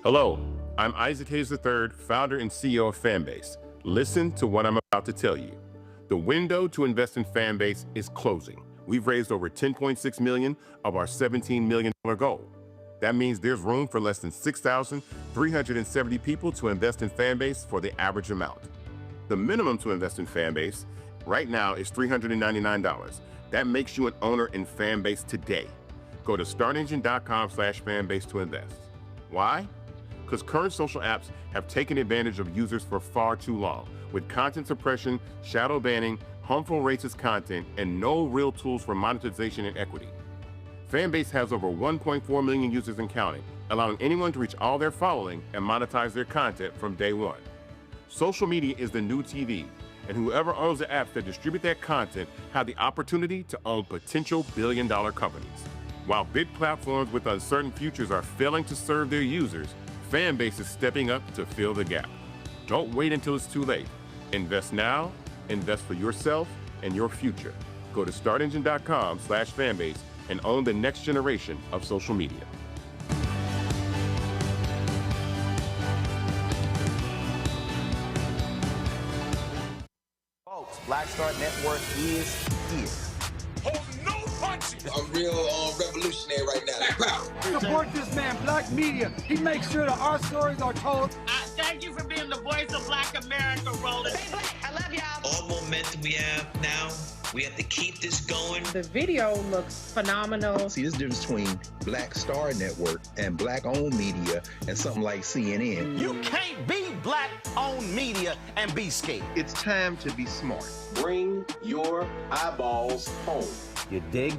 Hello, I'm Isaac Hayes III, founder and CEO of Fanbase. Listen to what I'm about to tell you. The window to invest in Fanbase is closing. We've raised over $10.6 million of our $17 million goal. That means there's room for less than 6,370 people to invest in Fanbase for the average amount. The minimum to invest in Fanbase right now is $399. That makes you an owner in Fanbase today. Go to startengine.com/fanbase to invest. Why? Because current social apps have taken advantage of users for far too long, with content suppression, shadow banning, harmful racist content, and no real tools for monetization and equity. Fanbase has over 1.4 million users and counting, allowing anyone to reach all their following and monetize their content from day one. Social media is the new TV, and whoever owns the apps that distribute that content have the opportunity to own potential billion-dollar companies. While big platforms with uncertain futures are failing to serve their users, Fanbase is stepping up to fill the gap. Don't wait until it's too late. Invest now, invest for yourself and your future. Go to startengine.com/fanbase and own the next generation of social media. Folks, Black Star Network is here. Hold no punches. I'm real revolutionary right now. Support this man, Black Media. He makes sure that our stories are told. Thank you for being the voice of Black America, Roland. Stay black. I love y'all. All momentum we have now, we have to keep this going. The video looks phenomenal. See, this difference between Black Star Network and Black-owned media and something like CNN. You can't be Black-owned media and be scared. It's time to be smart. Bring your eyeballs home. You dig?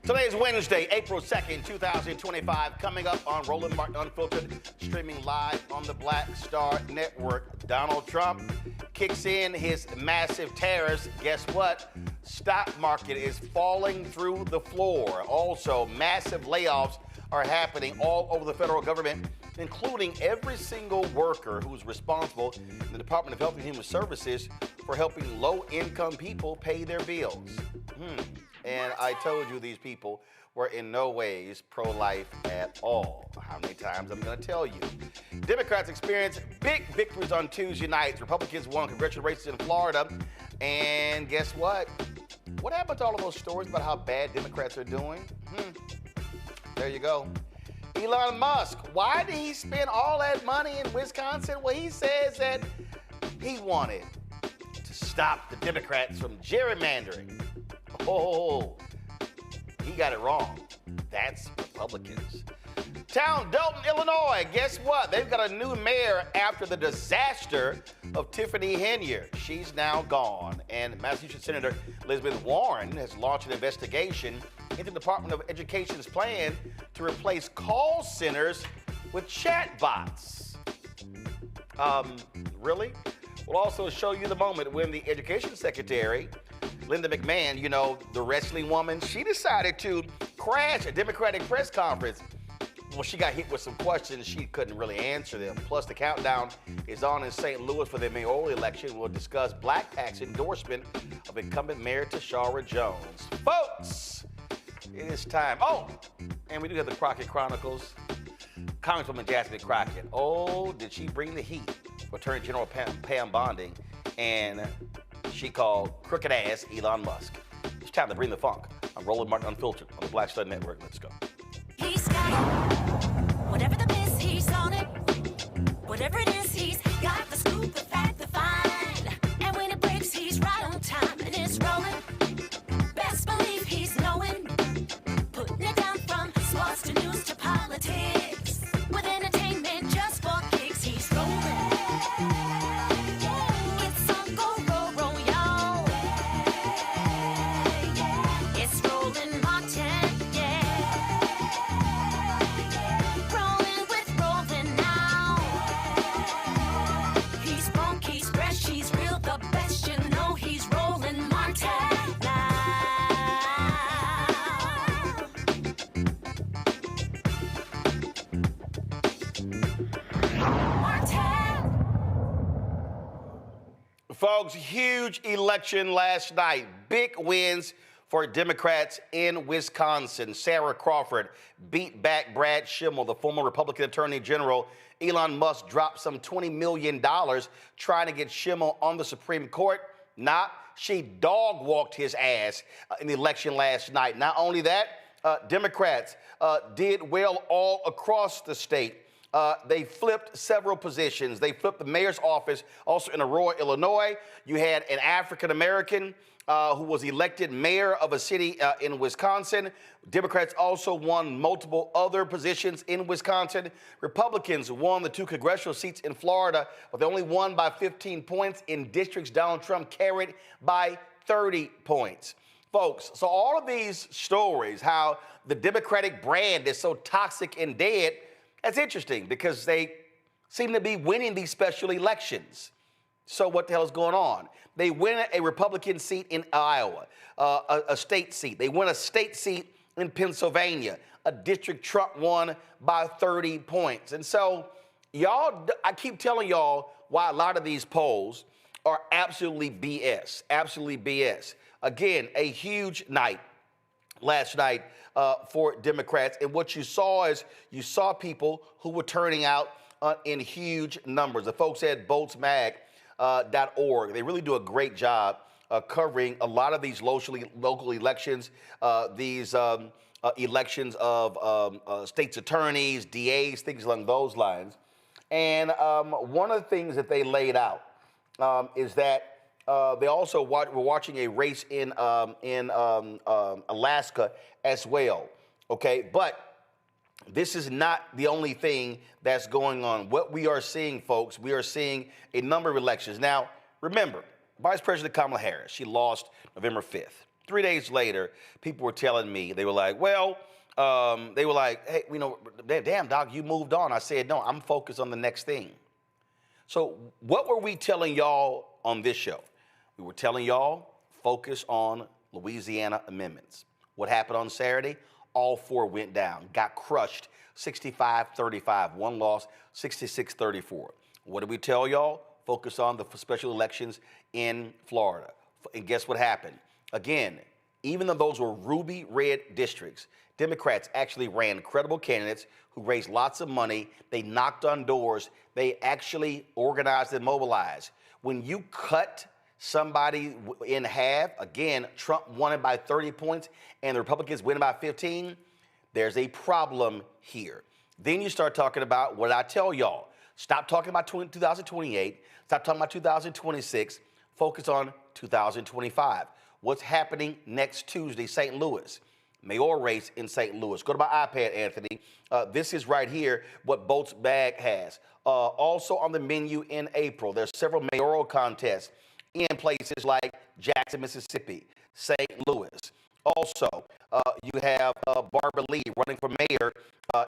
Today is Wednesday, April 2nd, 2025. Coming up on Roland Martin Unfiltered, streaming live on the Black Star Network. Donald Trump kicks in his massive tariffs. Guess what? Stock market is falling through the floor. Also, massive layoffs are happening all over the federal government, including every single worker who's responsible in the Department of Health and Human Services for helping low-income people pay their bills. And I told you these people were in no ways pro-life at all. How many times I'm going to tell you? Democrats experienced big victories on Tuesday nights. Republicans won congressional races in Florida. And guess what? What happened to all of those stories about how bad Democrats are doing? There you go. Elon Musk, why did he spend all that money in Wisconsin? Well, he says that he wanted to stop the Democrats from gerrymandering. Oh, he got it wrong. That's Republicans. Town Dolton, Illinois. Guess what? They've got a new mayor after the disaster of Tiffany Henyard. She's now gone. And Massachusetts Senator Elizabeth Warren has launched an investigation into the Department of Education's plan to replace call centers with chatbots. Really? We'll also show you the moment when the Education Secretary, Linda McMahon, you know, the wrestling woman, she decided to crash a Democratic press conference. Well, she got hit with some questions. She couldn't really answer them. Plus, the countdown is on in St. Louis for the mayoral election. We'll discuss Black PAC's endorsement of incumbent Mayor Tishaura Jones. Folks, it is time. Oh, and we do have the Crockett Chronicles. Congresswoman Jasmine Crockett. Oh, did she bring the heat? Attorney General Pam Bonding. And she called crooked ass Elon Musk. It's time to bring the funk. I'm Roland Martin Unfiltered on the Black Star Network. Let's go. He's got it. Whatever the biz, he's on it. Whatever it is, he's got the scoop, the fact, the find. And when it breaks, he's right on time and it's rolling. Best believe he's knowing. Putting it down from sports to news to politics. With entertainment just for kicks, he's rolling. Folks, huge election last night. Big wins for Democrats in Wisconsin. Sarah Crawford beat back Brad Schimmel, the former Republican Attorney General. Elon Musk dropped some $20 million trying to get Schimmel on the Supreme Court. She dog-walked his ass in the election last night. Not only that, Democrats did well all across the state. They flipped several positions. They flipped the mayor's office. Also in Aurora, Illinois, you had an African-American who was elected mayor of a city in Wisconsin. Democrats also won multiple other positions in Wisconsin. Republicans won the 2 congressional seats in Florida, but they only won by 15 points in districts Donald Trump carried by 30 points. Folks, so all of these stories, how the Democratic brand is so toxic and dead, that's interesting because they seem to be winning these special elections. So what the hell is going on? They win a Republican seat in Iowa, a state seat. They win a state seat in Pennsylvania, a district Trump won by 30 points. And so y'all, I keep telling y'all why a lot of these polls are absolutely BS. Absolutely BS. Again, a huge night last night for Democrats. And what you saw is you saw people who were turning out in huge numbers. The folks at votesmag.org, they really do a great job covering a lot of these local elections, these elections of state's attorneys, DAs, things along those lines. And one of the things that they laid out is that they also were watching a race in Alaska as well. Okay, but this is not the only thing that's going on. What we are seeing, folks, we are seeing a number of elections. Now, remember, Vice President Kamala Harris, she lost November 5th. 3 days later, people were telling me, they were like, well, hey, you know, damn, Doc, you moved on. I said, no, I'm focused on the next thing. So what were we telling y'all on this show? We were telling y'all, focus on Louisiana amendments. What happened on Saturday? All four went down, got crushed, 65-35. One lost, 66-34. What did we tell y'all? Focus on the special elections in Florida. And guess what happened? Again, even though those were ruby red districts, Democrats actually ran credible candidates who raised lots of money. They knocked on doors. They actually organized and mobilized. When you cut somebody in half, again, Trump won it by 30 points and the Republicans win by 15, there's a problem here. Then you start talking about what I tell y'all. Stop talking about 2028. Stop talking about 2026. Focus on 2025. What's happening next Tuesday, St. Louis? Mayoral race in St. Louis. Go to my iPad, Anthony. This is right here what Bolt's Bag has. Also on the menu in April, there's several mayoral contests in places like Jackson, Mississippi, St. Louis. Also, you have Barbara Lee running for mayor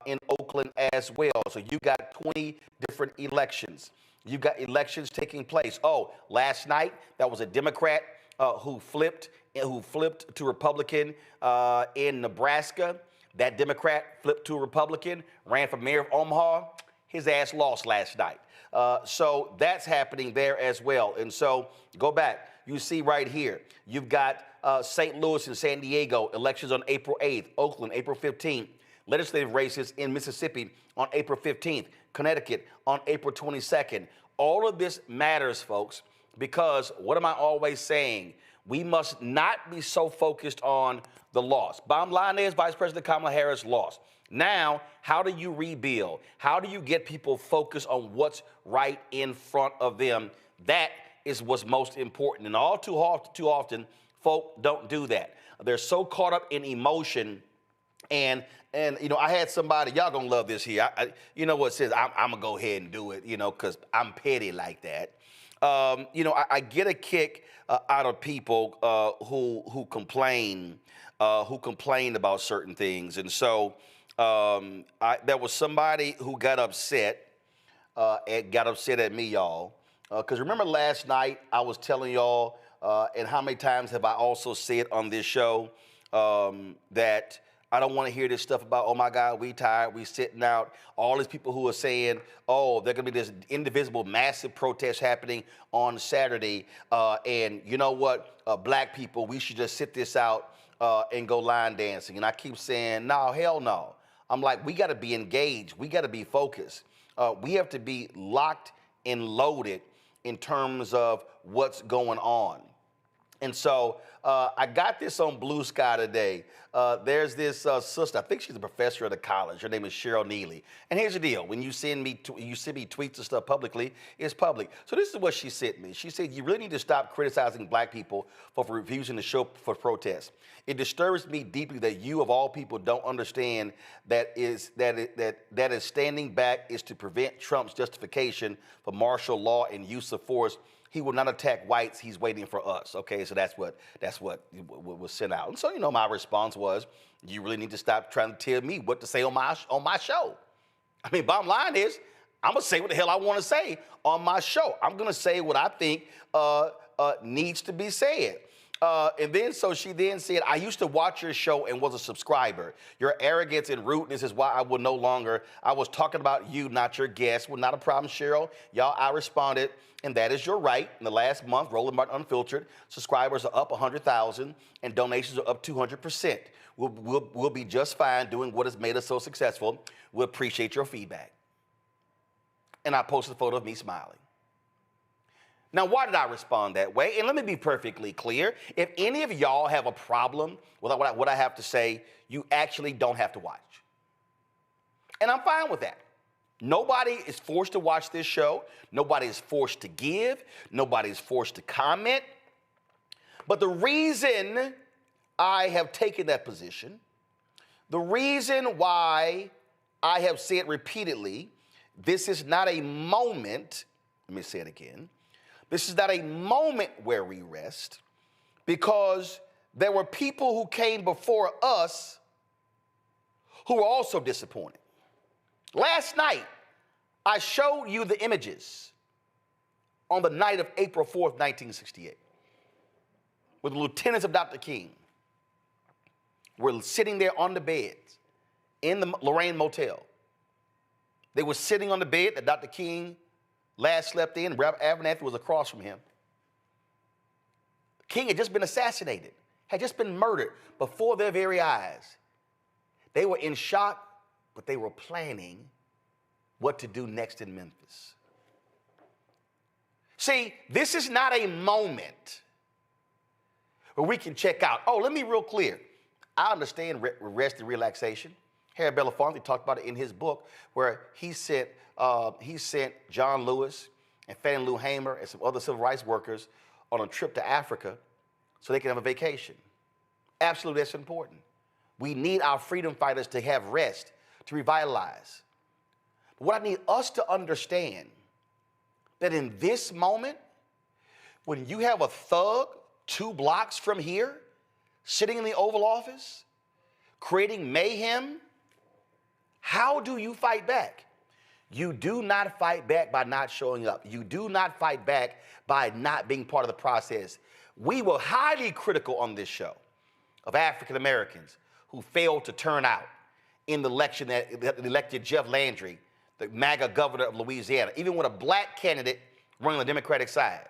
in Oakland as well. So you got 20 different elections. You've got elections taking place. Oh, last night, that was a Democrat who flipped to Republican in Nebraska. That Democrat flipped to a Republican, ran for mayor of Omaha. His ass lost last night. So that's happening there as well. And so go back. You see right here, you've got St. Louis and San Diego, elections on April 8th, Oakland, April 15th, legislative races in Mississippi on April 15th, Connecticut on April 22nd. All of this matters, folks, because what am I always saying? We must not be so focused on the loss. Bottom line is Vice President Kamala Harris lost. Now, how do you rebuild? How do you get people focused on what's right in front of them? That is what's most important. And all too often, folk don't do that. They're so caught up in emotion. And you know, I had somebody, y'all gonna love this here. You know what says, I'm gonna go ahead and do it, you know, because I'm petty like that. You know, I get a kick out of people who complain about certain things. And so there was somebody who got upset at me, y'all. Because remember last night I was telling y'all, and how many times have I also said on this show that I don't want to hear this stuff about, oh my God, we tired, we sitting out. All these people who are saying, oh, there's going to be this indivisible massive protest happening on Saturday. And you know what, black people, we should just sit this out and go line dancing. And I keep saying, no, hell no. I'm like, we got to be engaged. We got to be focused. We have to be locked and loaded in terms of what's going on. And so I got this on Blue Sky today. There's this sister, I think she's a professor at a college. Her name is Cheryl Neely. And here's the deal. When you send me tweets and stuff publicly, it's public. So this is what she sent me. She said, you really need to stop criticizing black people for refusing to show for protests. It disturbs me deeply that you, of all people, don't understand that standing back is to prevent Trump's justification for martial law and use of force. He will not attack whites. He's waiting for us. Okay, so that's what was sent out. And so, you know, my response was, you really need to stop trying to tell me what to say on my show. I mean, bottom line is, I'm gonna say what the hell I want to say on my show. I'm gonna say what I think needs to be said. And then so she then said, I used to watch your show and was a subscriber. Your arrogance and rudeness is why I will no longer. I was talking about you, not your guest. Well, not a problem, Cheryl. Y'all, I responded, and that is your right. In the last month, Roland Martin Unfiltered, subscribers are up 100,000 and donations are up 200%. We'll be just fine doing what has made us so successful. We appreciate your feedback. And I posted a photo of me smiling. Now, why did I respond that way? And let me be perfectly clear. If any of y'all have a problem with what I have to say, you actually don't have to watch. And I'm fine with that. Nobody is forced to watch this show. Nobody is forced to give. Nobody is forced to comment. But the reason I have taken that position, the reason why I have said repeatedly, this is not a moment, let me say it again, this is not a moment where we rest, because there were people who came before us who were also disappointed. Last night, I showed you the images on the night of April 4th, 1968, where the lieutenants of Dr. King were sitting there on the beds in the Lorraine Motel. They were sitting on the bed that Dr. King last slept in. Robert Abernathy was across from him. King had just been assassinated, had just been murdered before their very eyes. They were in shock, but they were planning what to do next in Memphis. See, this is not a moment where we can check out. Oh, let me be real clear. I understand rest and relaxation. Harry Belafonte talked about it in his book, where he sent John Lewis and Fannie Lou Hamer and some other civil rights workers on a trip to Africa so they can have a vacation. Absolutely, that's important. We need our freedom fighters to have rest, to revitalize. But what I need us to understand, that in this moment, when you have a thug 2 blocks from here, sitting in the Oval Office, creating mayhem, how do you fight back? You do not fight back by not showing up. You do not fight back by not being part of the process. We were highly critical on this show of African Americans who failed to turn out in the election that elected Jeff Landry, the MAGA governor of Louisiana, even with a black candidate running on the Democratic side.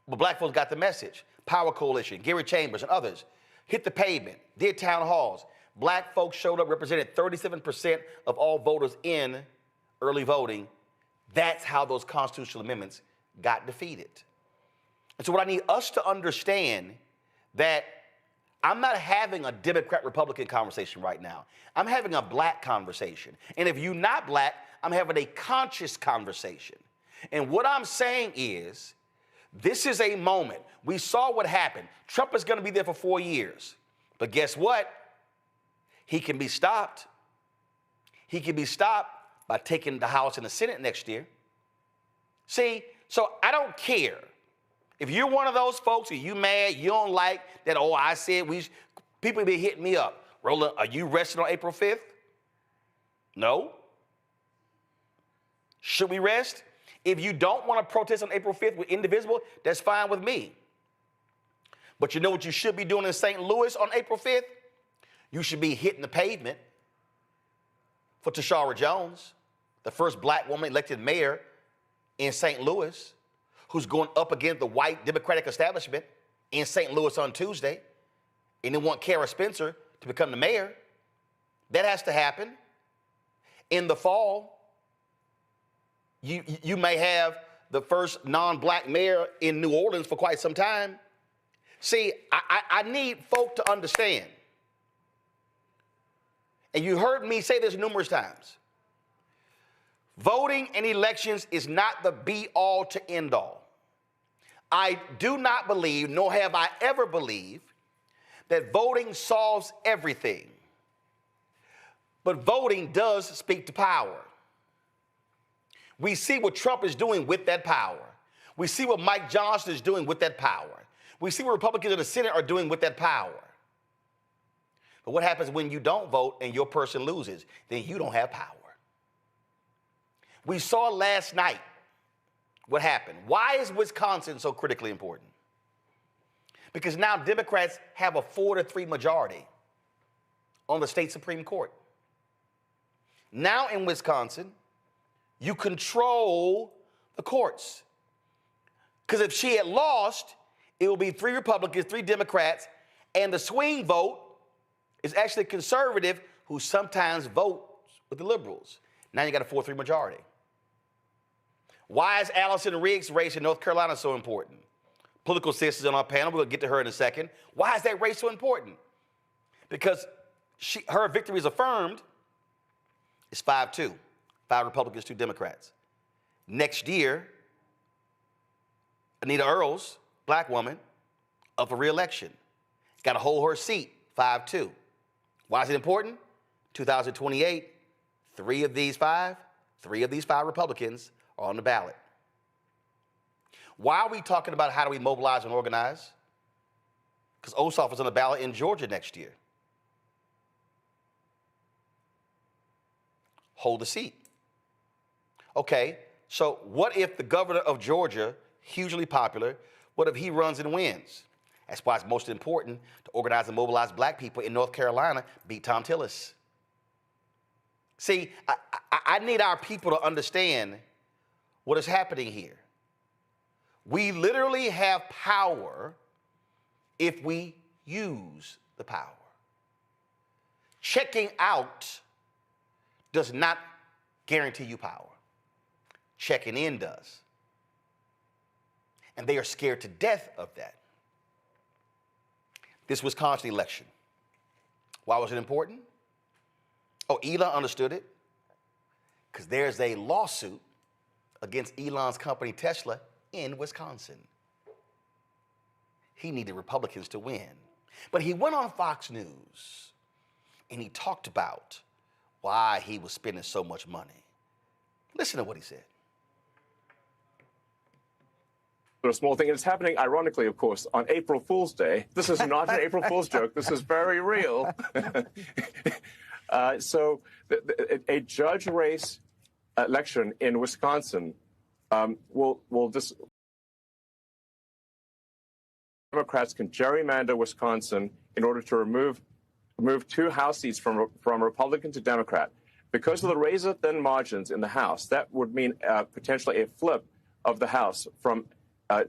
But black folks got the message. Power Coalition, Gary Chambers and others hit the pavement, did town halls. Black folks showed up, represented 37% of all voters in early voting. That's how those constitutional amendments got defeated. And so what I need us to understand, that I'm not having a Democrat-Republican conversation right now. I'm having a black conversation. And if you're not black, I'm having a conscious conversation. And what I'm saying is, this is a moment. We saw what happened. Trump is going to be there for 4 years. But guess what? He can be stopped. He can be stopped by taking the House and the Senate next year. See, so I don't care. If you're one of those folks, and you mad, you don't like that, oh, I said people be hitting me up. Roland, are you resting on April 5th? No. Should we rest? If you don't want to protest on April 5th with Indivisible, that's fine with me. But you know what you should be doing in St. Louis on April 5th? You should be hitting the pavement for Tishaura Jones, the first black woman elected mayor in St. Louis, who's going up against the white Democratic establishment in St. Louis on Tuesday, and they want Kara Spencer to become the mayor. That has to happen. In the fall, you may have the first non-black mayor in New Orleans for quite some time. See, I need folk to understand, and you heard me say this numerous times, voting in elections is not the be-all to end-all. I do not believe, nor have I ever believed, that voting solves everything. But voting does speak to power. We see what Trump is doing with that power. We see what Mike Johnson is doing with that power. We see what Republicans in the Senate are doing with that power. But what happens when you don't vote and your person loses? Then you don't have power. We saw last night what happened. Why is Wisconsin so critically important? because now Democrats have a 4-3 majority on the state Supreme Court. Now in Wisconsin, you control the courts. Because if she had lost, it will be 3 Republicans, 3 Democrats, and the swing vote is actually a conservative who sometimes votes with the liberals. Now you got a 4-3 majority. Why is Allison Riggs' race in North Carolina so important? Political sisters on our panel, we'll get to her in a second. Why is that race so important? Because her victory is affirmed is 5-2. 5 Republicans, 2 Democrats. Next year, Anita Earls, black woman, up for re-election. Got to hold her seat, 5-2. Why is it important? 2028, 3 of these 5 Republicans are on the ballot. Why are we talking about how do we mobilize and organize? Because Ossoff is on the ballot in Georgia next year. Hold the seat. Okay, so what if the governor of Georgia, hugely popular, what if he runs and wins? That's why it's most important to organize and mobilize black people in North Carolina, beat Tom Tillis. See, I need our people to understand what is happening here. We literally have power if we use the power. Checking out does not guarantee you power. Checking in does. And they are scared to death of that. This Wisconsin election. Why was it important? Oh, Elon understood it. Because there's a lawsuit against Elon's company Tesla in Wisconsin. He needed Republicans to win. But he went on Fox News and he talked about why he was spending so much money. Listen to what he said. A small thing, and it's happening ironically, of course, on April Fool's Day. This is not an April Fool's joke. This is very real. So a judge race election in Wisconsin will just Democrats can gerrymander Wisconsin in order to remove 2 House seats from Republican to Democrat. Because of the razor-thin margins in the House, that would mean potentially a flip of the House from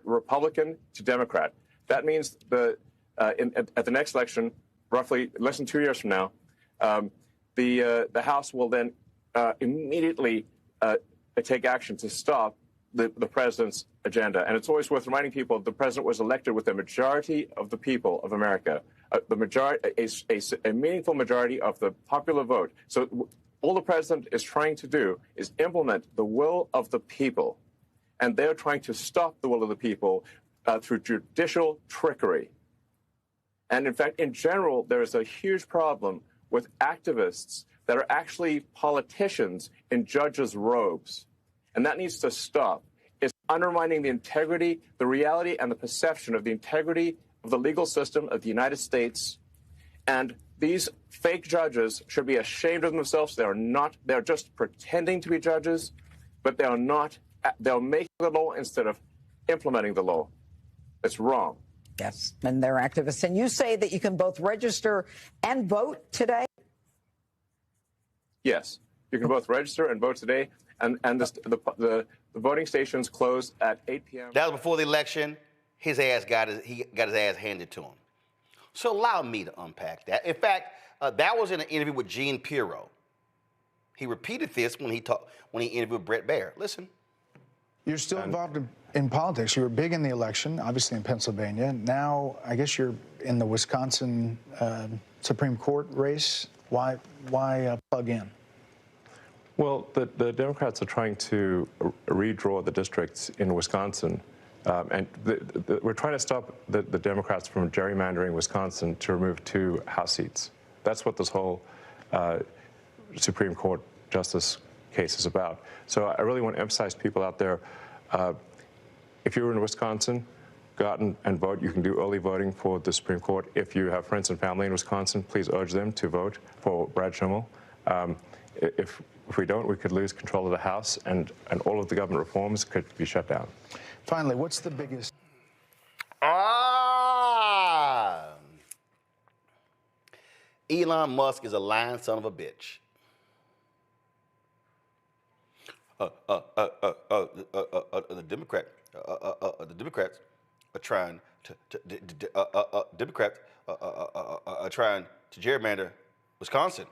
Republican to Democrat. That means at the next election, roughly less than 2 years from now, the House will then immediately take action to stop the president's agenda. And it's always worth reminding people the president was elected with a majority of the people of America, the majority, a meaningful majority of the popular vote. So all the president is trying to do is implement the will of the people. And they're trying to stop the will of the people through judicial trickery. And in fact, in general, there is a huge problem with activists that are actually politicians in judges' robes. And that needs to stop. It's undermining the integrity, the reality, and the perception of the integrity of the legal system of the United States. And these fake judges should be ashamed of themselves. They're just pretending to be judges, but they are not. They're making the law instead of implementing the law. It's wrong. Yes, and they're activists. And you say that you can both register and vote today? Yes, you can both register and vote today. And the voting stations close at 8 p.m. That was before the election. His ass got his ass handed to him. So allow me to unpack that. In fact, that was in an interview with Gene Pirro. He repeated this when he interviewed Brett Baer. Listen. You're still involved in politics. You were big in the election, obviously in Pennsylvania. Now, I guess you're in the Wisconsin Supreme Court race. Why plug in? Well, the Democrats are trying to redraw the districts in Wisconsin. And we're trying to stop the Democrats from gerrymandering Wisconsin to remove 2 House seats. That's what this whole Supreme Court justice case is about. So I really want to emphasize people out there, if you're in Wisconsin, go out and vote. You can do early voting for the Supreme Court. If you have friends and family in Wisconsin, please urge them to vote for Brad Schimmel. If we don't, we could lose control of the House, and all of the government reforms could be shut down. Finally, what's the biggest... Elon Musk is a lying son of a bitch. The Democrats are trying to gerrymander Wisconsin.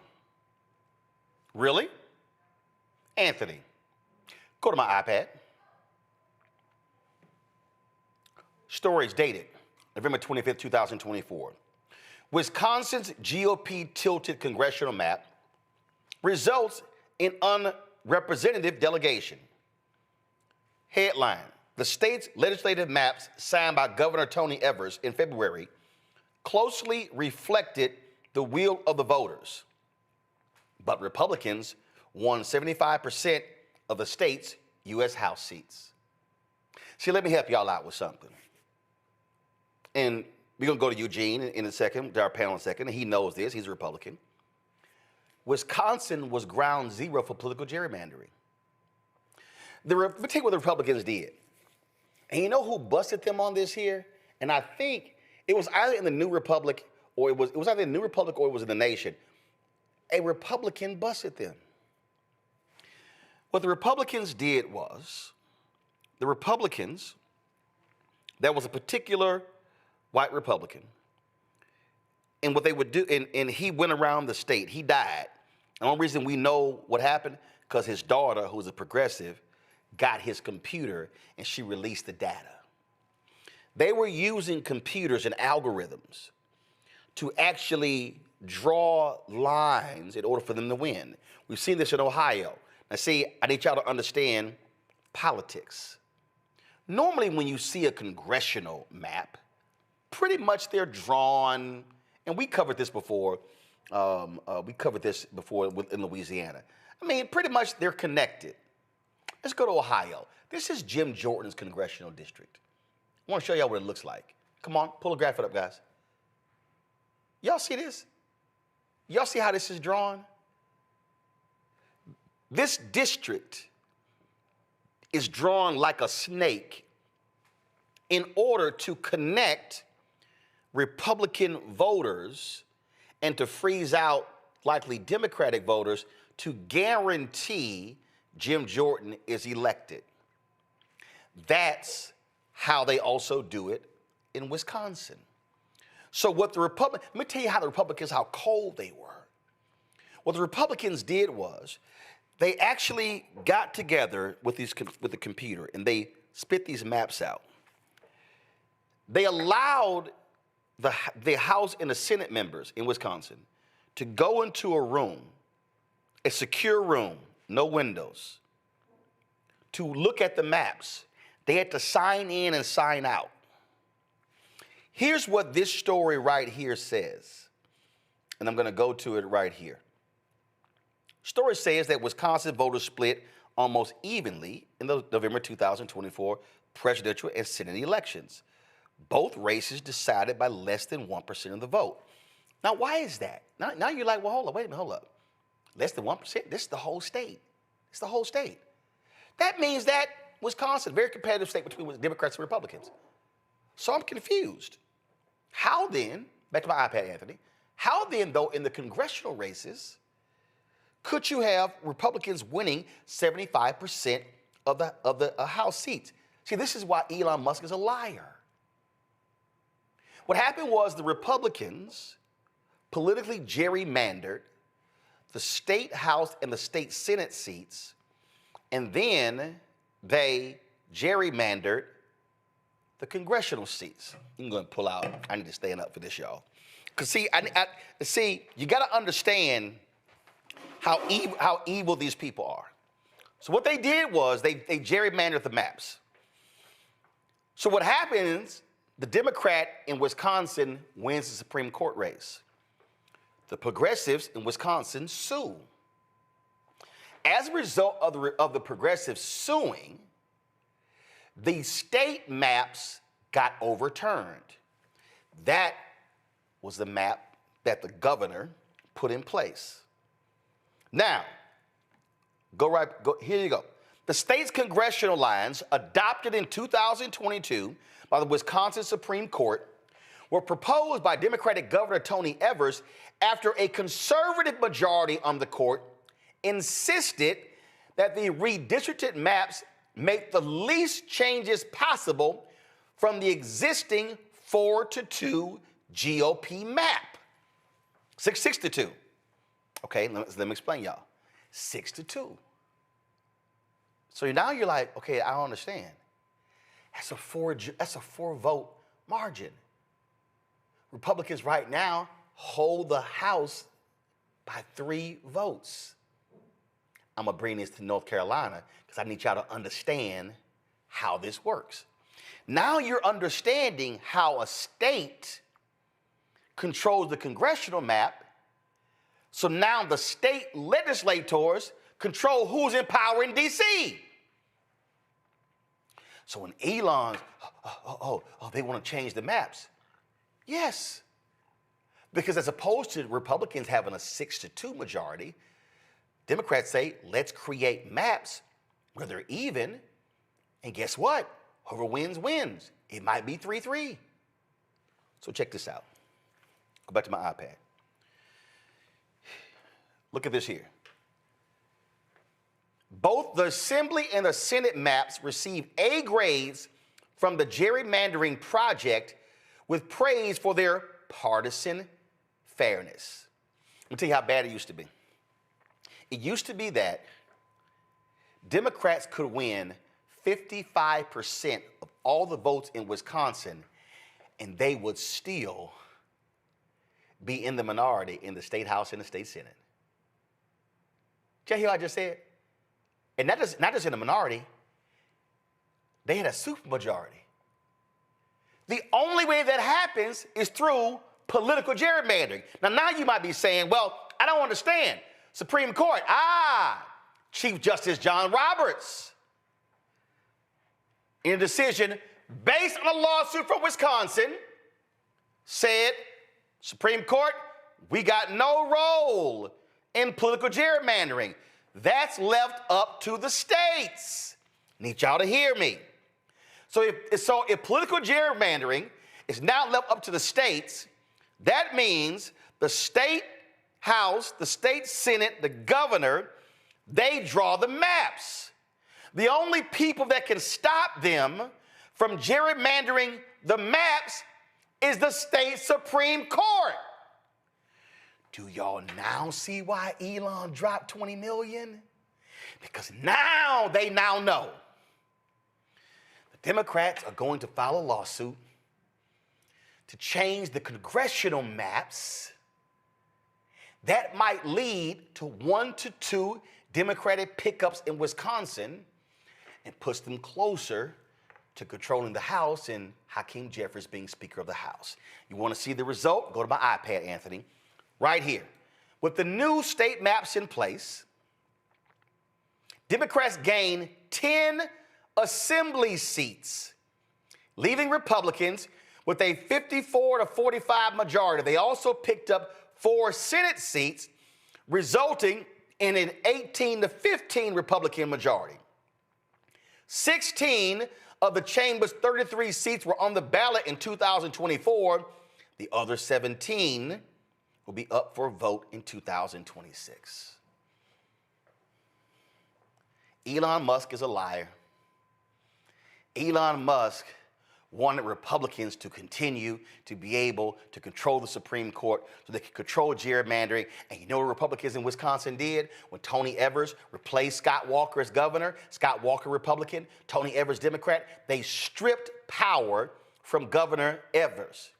Really? Anthony, go to my iPad. Stories dated November 25th, 2024. Wisconsin's GOP tilted congressional map results in unrepresentative delegation. Headline: the state's legislative maps signed by Governor Tony Evers in February closely reflected the will of the voters, but Republicans won 75% of the state's U.S. House seats. See, let me help y'all out with something. And we're going to go to Eugene in a second, to our panel in a second, and he knows this. He's a Republican. Wisconsin was ground zero for political gerrymandering. Let me tell you what the Republicans did. And you know who busted them on this here? And I think it was either in the New Republic or it was either in the New Republic or it was in the Nation. A Republican busted them. What the Republicans did was, the Republicans, there was a particular white Republican, and what they would do, and he went around the state. He died. The only reason we know what happened, because his daughter, who's a progressive, got his computer and she released the data. They were using computers and algorithms to actually draw lines in order for them to win. We've seen this in Ohio. Now see, I need y'all to understand politics. Normally when you see a congressional map, pretty much they're drawn, and we covered this before, in Louisiana. I mean, pretty much they're connected. Let's go to Ohio. This is Jim Jordan's congressional district. I want to show y'all what it looks like. Come on, pull a graphic up, guys. Y'all see this? Y'all see how this is drawn? This district is drawn like a snake in order to connect Republican voters and to freeze out likely Democratic voters to guarantee Jim Jordan is elected. That's how they also do it in Wisconsin. So what the let me tell you how the Republicans, how cold they were. What the Republicans did was they actually got together with the computer and they spit these maps out. They allowed the House and the Senate members in Wisconsin to go into a room, a secure room, no windows, to look at the maps. They had to sign in and sign out. Here's what this story right here says, and I'm going to go to it right here. Story says that Wisconsin voters split almost evenly in the November 2024 presidential and Senate elections. Both races decided by less than 1% of the vote. Now, why is that? Now you're like, well, hold up, wait a minute, hold up. Less than 1%? This is the whole state. It's the whole state. That means that Wisconsin, very competitive state between Democrats and Republicans. So I'm confused. How then, back to my iPad, Anthony, how then, though, in the congressional races, could you have Republicans winning 75% of the House seats? See, this is why Elon Musk is a liar. What happened was the Republicans politically gerrymandered the state House and the state Senate seats, and then they gerrymandered the congressional seats. I'm going to pull out. I need to stand up for this, y'all. Because see, you got to understand how evil these people are. So what they did was they gerrymandered the maps. So what happens, the Democrat in Wisconsin wins the Supreme Court race. The progressives in Wisconsin sue. As a result of the progressives suing, the state maps got overturned. That was the map that the governor put in place. Now, here you go. The state's congressional lines, adopted in 2022 by the Wisconsin Supreme Court, were proposed by Democratic Governor Tony Evers after a conservative majority on the court insisted that the redistricted maps make the least changes possible from the existing 4-2 GOP map. 6-2. Okay, let me explain y'all. 6-2. So now you're like, okay, I don't understand. That's a four vote margin. Republicans right now hold the House by 3 votes. I'm gonna bring this to North Carolina because I need y'all to understand how this works. Now you're understanding how a state controls the congressional map. So now the state legislators control who's in power in D.C. So when Elon, they want to change the maps. Yes, because as opposed to Republicans having a 6-2 majority, Democrats say, let's create maps where they're even, and guess what? Whoever wins, wins. It might be 3-3. So check this out. Go back to my iPad. Look at this here. Both the Assembly and the Senate maps received A grades from the Gerrymandering Project with praise for their partisan fairness. Let me tell you how bad it used to be. It used to be that Democrats could win 55% of all the votes in Wisconsin, and they would still be in the minority in the state House and the state Senate. Did you hear what I just said? And not just in the minority, they had a supermajority. The only way that happens is through political gerrymandering. Now you might be saying, well, I don't understand. Supreme Court, Chief Justice John Roberts, in a decision based on a lawsuit from Wisconsin, said, Supreme Court, we got no role in political gerrymandering. That's left up to the states. Need y'all to hear me. So if political gerrymandering is now left up to the states, that means the state House, the state Senate, the governor, they draw the maps. The only people that can stop them from gerrymandering the maps is the state Supreme Court. Do y'all now see why Elon dropped $20 million? Because they now know the Democrats are going to file a lawsuit to change the congressional maps. That might lead to 1-2 Democratic pickups in Wisconsin and push them closer to controlling the House and Hakeem Jeffries being Speaker of the House. You want to see the result? Go to my iPad, Anthony. Right here. With the new state maps in place, Democrats gain 10 assembly seats, leaving Republicans with a 54-45 majority. They also picked up 4 Senate seats, resulting in an 18-15 Republican majority. 16 of the chamber's 33 seats were on the ballot in 2024. The other 17 will be up for a vote in 2026. Elon Musk is a liar. Elon Musk wanted Republicans to continue to be able to control the Supreme Court so they could control gerrymandering. And you know what Republicans in Wisconsin did when Tony Evers replaced Scott Walker as governor? Scott Walker, Republican, Tony Evers, Democrat. They stripped power from Governor Evers.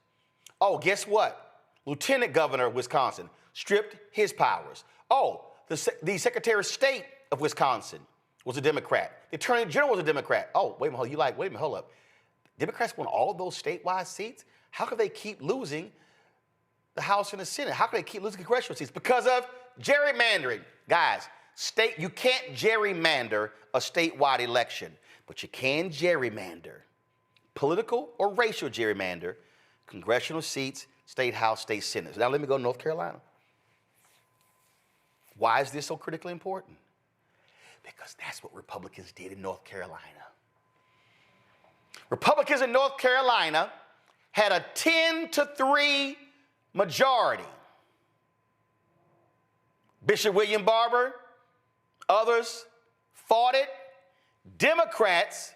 Oh, guess what? Lieutenant Governor of Wisconsin stripped his powers. Oh, the Secretary of State of Wisconsin was a Democrat. The Attorney General was a Democrat. Oh, wait a minute, hold up. Democrats won all of those statewide seats. How could they keep losing the House and the Senate? How could they keep losing congressional seats? Because of gerrymandering. Guys, you can't gerrymander a statewide election, but you can gerrymander, political or racial gerrymander, congressional seats, state House, state Senate. So now let me go to North Carolina. Why is this so critically important? Because that's what Republicans did in North Carolina. Republicans in North Carolina had a 10-3 majority. Bishop William Barber, others fought it. Democrats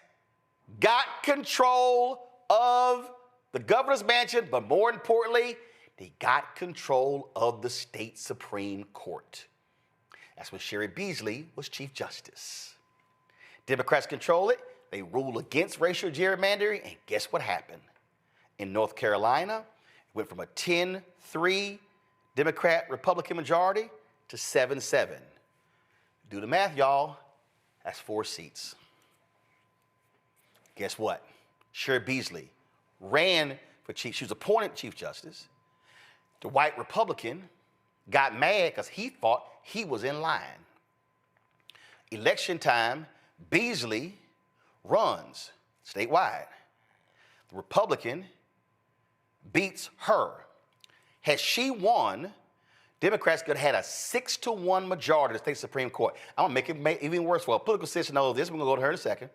got control of the governor's mansion, but more importantly, they got control of the state Supreme Court. That's when Sherry Beasley was Chief Justice. Democrats control it. They rule against racial gerrymandering, and guess what happened? In North Carolina, it went from a 10-3 Democrat-Republican majority to 7-7. Do the math, y'all. That's 4 seats. Guess what? Sherry Beasley ran for chief. She was appointed Chief Justice. The white Republican got mad because he thought he was in line. Election time, Beasley runs statewide. The Republican beats her. Had she won, Democrats could have had a 6-1 majority in the state Supreme Court. I'm gonna make it even worse for a political system. Knows this. We're gonna go to her in a second.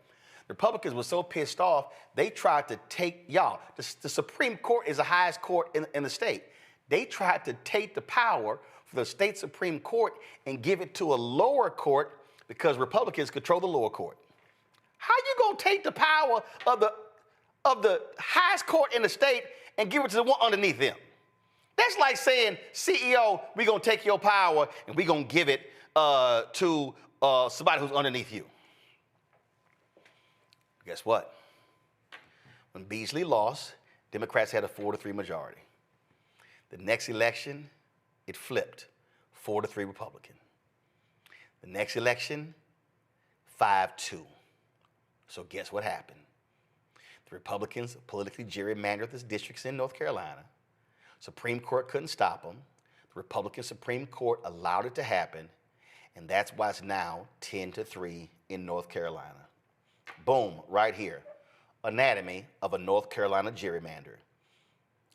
The Republicans were so pissed off, they tried to take, y'all, the Supreme Court is the highest court in the state. They tried to take the power for the state Supreme Court and give it to a lower court because Republicans control the lower court. How you gonna take the power of the highest court in the state and give it to the one underneath them? That's like saying, CEO, we're gonna take your power and we're gonna give it to somebody who's underneath you. Guess what? When Beasley lost, Democrats had a 4-3 majority. The next election, it flipped, 4-3 Republican. The next election, 5-2. So guess what happened? The Republicans politically gerrymandered the districts in North Carolina. Supreme Court couldn't stop them. The Republican Supreme Court allowed it to happen, and that's why it's now 10-3 in North Carolina. Boom, right here. Anatomy of a North Carolina gerrymander.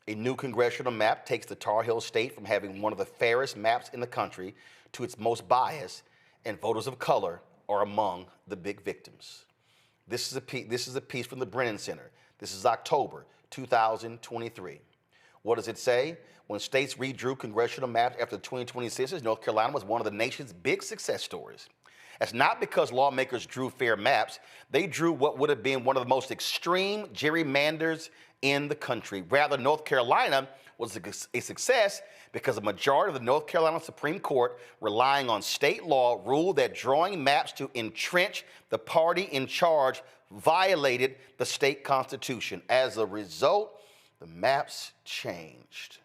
A new congressional map takes the Tar Heel state from having one of the fairest maps in the country to its most biased, and voters of color are among the big victims. This is a piece from the Brennan Center. This is October 2023. What does it say? When states redrew congressional maps after the 2020 census, North Carolina was one of the nation's big success stories. That's not because lawmakers drew fair maps. They drew what would have been one of the most extreme gerrymanders in the country. Rather, North Carolina was a success because a majority of the North Carolina Supreme Court, relying on state law, ruled that drawing maps to entrench the party in charge violated the state constitution. As a result, the maps changed.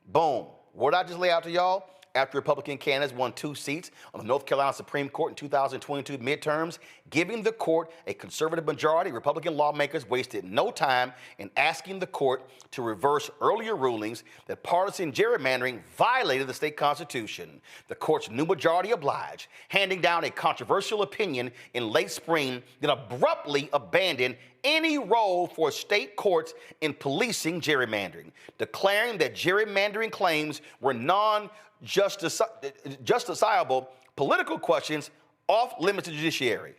Boom. What did I just lay out to y'all? After Republican candidates won 2 seats on the North Carolina Supreme Court in 2022 midterms, giving the court a conservative majority, Republican lawmakers wasted no time in asking the court to reverse earlier rulings that partisan gerrymandering violated the state constitution. The court's new majority obliged, handing down a controversial opinion in late spring that abruptly abandoned any role for state courts in policing gerrymandering, declaring that gerrymandering claims were non-justiciable political questions off limits to the judiciary.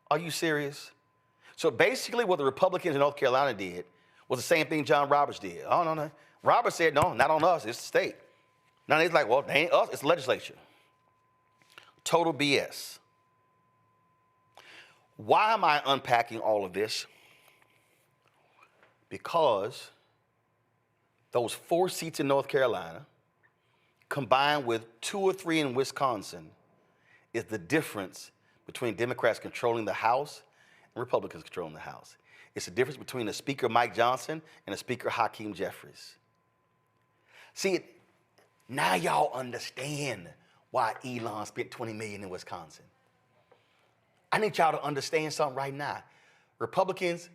Are you serious? So basically what the Republicans in North Carolina did was the same thing John Roberts did. Oh, no. Roberts said, no, not on us, it's the state. Now he's like, well, they ain't us, it's the legislature. Total BS. Why am I unpacking all of this? Because those 4 seats in North Carolina, combined with 2 or 3 in Wisconsin, is the difference between Democrats controlling the House and Republicans controlling the House. It's the difference between the Speaker Mike Johnson and the Speaker Hakeem Jeffries. See, now y'all understand why Elon spent $20 million in Wisconsin. I need y'all to understand something right now. Republicans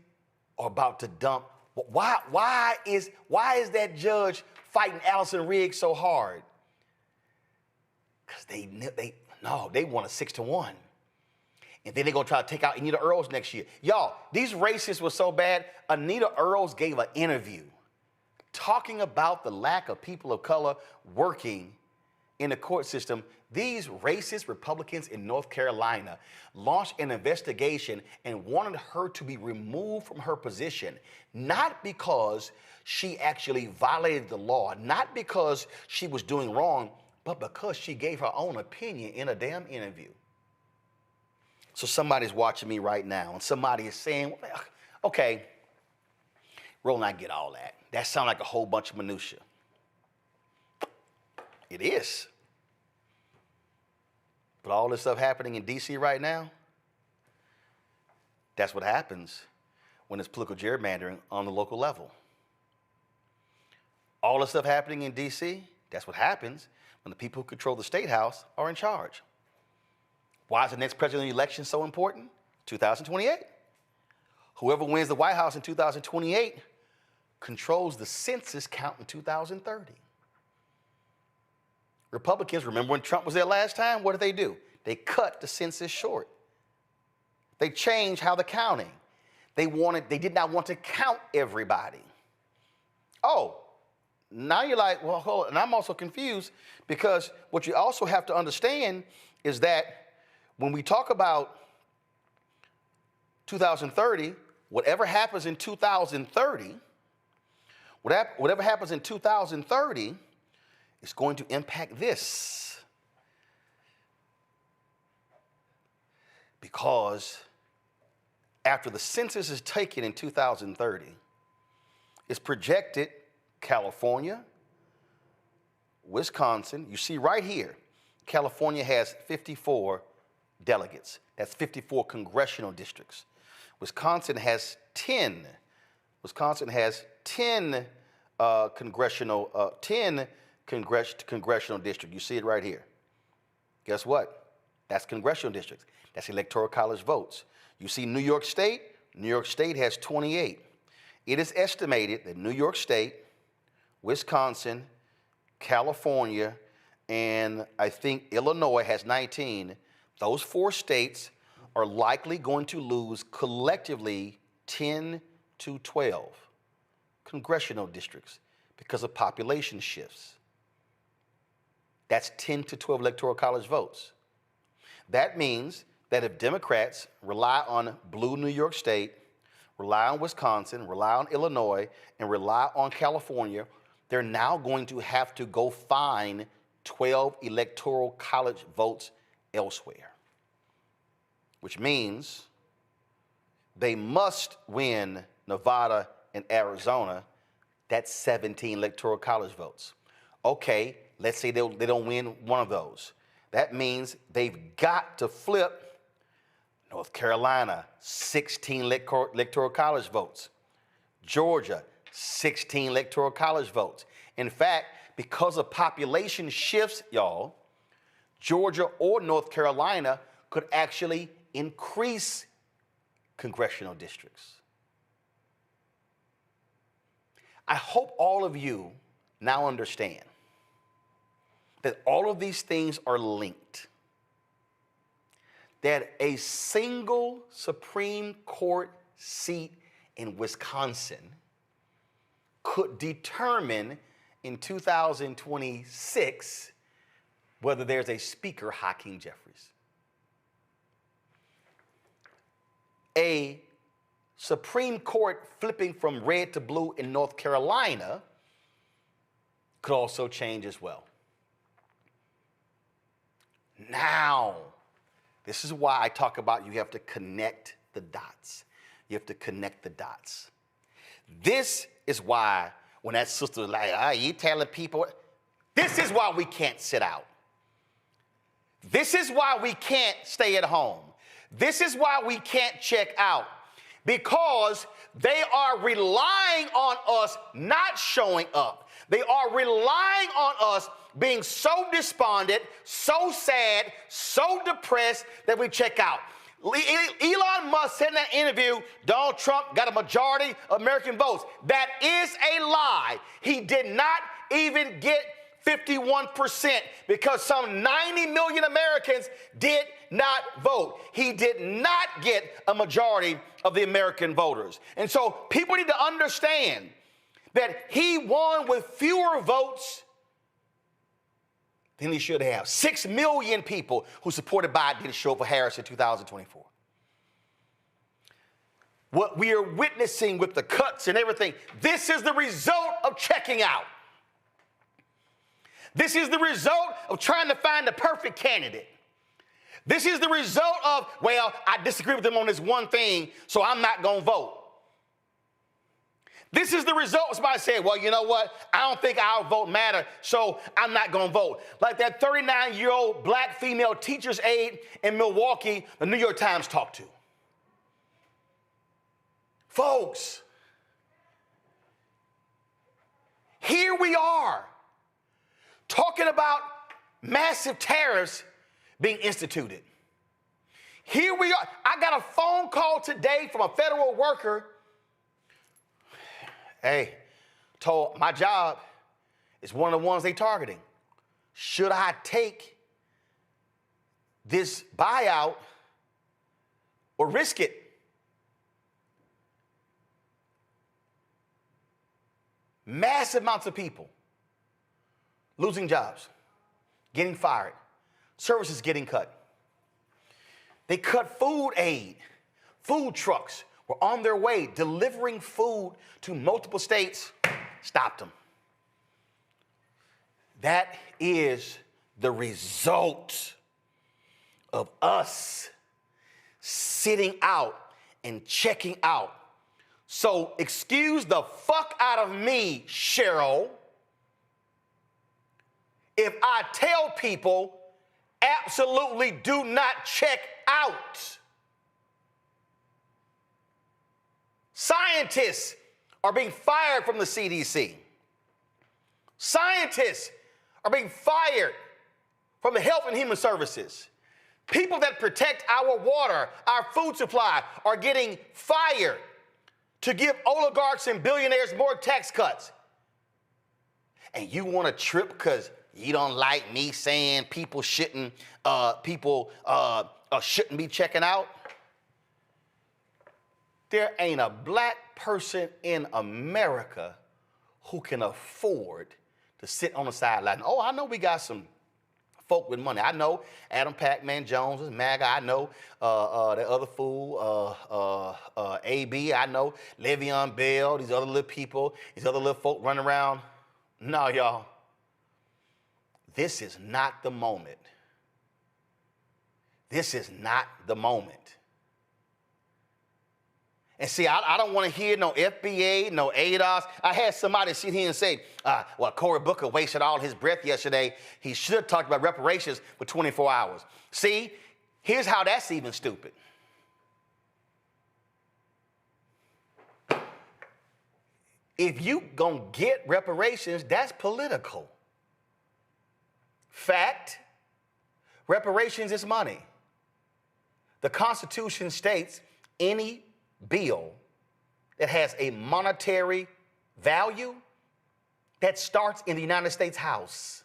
are about to dump. Why is that judge fighting Allison Riggs so hard? Because they want a 6-1. And then they're going to try to take out Anita Earls next year. Y'all, these racists were so bad, Anita Earls gave an interview talking about the lack of people of color working in the court system, these racist Republicans in North Carolina launched an investigation and wanted her to be removed from her position, not because she actually violated the law, not because she was doing wrong, but because she gave her own opinion in a damn interview. So somebody's watching me right now, and somebody is saying, okay, Roland, I get all that. That sounds like a whole bunch of minutia. It is. But all this stuff happening in D.C. right now, that's what happens when it's political gerrymandering on the local level. All the stuff happening in D.C., that's what happens when the people who control the State House are in charge. Why is the next presidential election so important? 2028. Whoever wins the White House in 2028 controls the census count in 2030. Republicans, remember when Trump was there last time? What did they do? They cut the census short. They changed how the counting. They did not want to count everybody. Oh, now you're like, well, hold on. And I'm also confused because what you also have to understand is that when we talk about 2030, whatever happens in 2030, whatever happens in 2030 is going to impact this. Because after the census is taken in 2030, it's projected California, Wisconsin, you see right here, California has 54 delegates. That's 54 congressional districts. Wisconsin has 10. Wisconsin has 10 congressional districts. You see it right here. Guess what? That's congressional districts. That's electoral college votes. You see New York State? New York State has 28. It is estimated that New York State, Wisconsin, California, and I think Illinois has 19. Those 4 states are likely going to lose collectively 10 to 12 congressional districts because of population shifts. That's 10 to 12 electoral college votes. That means that if Democrats rely on blue New York State, rely on Wisconsin, rely on Illinois, and rely on California, they're now going to have to go find 12 electoral college votes elsewhere, which means they must win Nevada and Arizona. That's 17 electoral college votes. Okay, let's say they don't win one of those. That means they've got to flip North Carolina, 16 electoral college votes. Georgia, 16 electoral college votes. In fact, because of population shifts, y'all, Georgia or North Carolina could actually increase congressional districts. I hope all of you now understand that all of these things are linked. That a single Supreme Court seat in Wisconsin could determine in 2026 whether there's a Speaker, Hakeem Jeffries. A Supreme Court flipping from red to blue in North Carolina could also change as well. Now, this is why I talk about you have to connect the dots. You have to connect the dots. This is why when that sister was like, you telling people, this is why we can't sit out. This is why we can't stay at home. This is why we can't check out. Because they are relying on us not showing up. They are relying on us being so despondent, so sad, so depressed that we check out. Elon Musk said in that interview, Donald Trump got a majority of American votes. That is a lie. He did not even get 51% because some 90 million Americans did not vote. He did not get a majority of the American voters. And so people need to understand that he won with fewer votes than he should have. 6 million people who supported Biden didn't show up for Harris in 2024. What we are witnessing with the cuts and everything, this is the result of checking out. This is the result of trying to find the perfect candidate. This is the result of, well, I disagree with them on this one thing, so I'm not going to vote. This is the result. Somebody said, well, you know what? I don't think our vote matters, so I'm not going to vote. Like that 39-year-old black female teacher's aide in Milwaukee, the New York Times talked to. Folks, here we are talking about massive tariffs being instituted. Here we are. I got a phone call today from a federal worker. Hey, told my job is one of the ones they targeting. Should I take this buyout or risk it? Massive amounts of people losing jobs, getting fired, services getting cut. They cut food aid. Food trucks were on their way delivering food to multiple states, stopped them. That is the result of us sitting out and checking out. So excuse the fuck out of me, Cheryl, if I tell people absolutely do not check out. Scientists are being fired from the CDC. Scientists are being fired from the Health and Human Services. People that protect our water, our food supply, are getting fired to give oligarchs and billionaires more tax cuts. And you want to trip because you don't like me saying people shouldn't be checking out? There ain't a black person in America who can afford to sit on the sideline. Oh, I know we got some folk with money. I know Adam Pac-Man Jones is MAGA. I know the other fool, AB. I know Le'Veon Bell, these other little people, these other little folk running around. No, y'all. This is not the moment. This is not the moment. And see, I don't want to hear no FBA, no ADOS. I had somebody sit here and say, well, Cory Booker wasted all his breath yesterday. He should have talked about reparations for 24 hours. See, here's how that's even stupid. If you gonna get reparations, that's political. Fact, reparations is money. The Constitution states any bill that has a monetary value that starts in the United States House.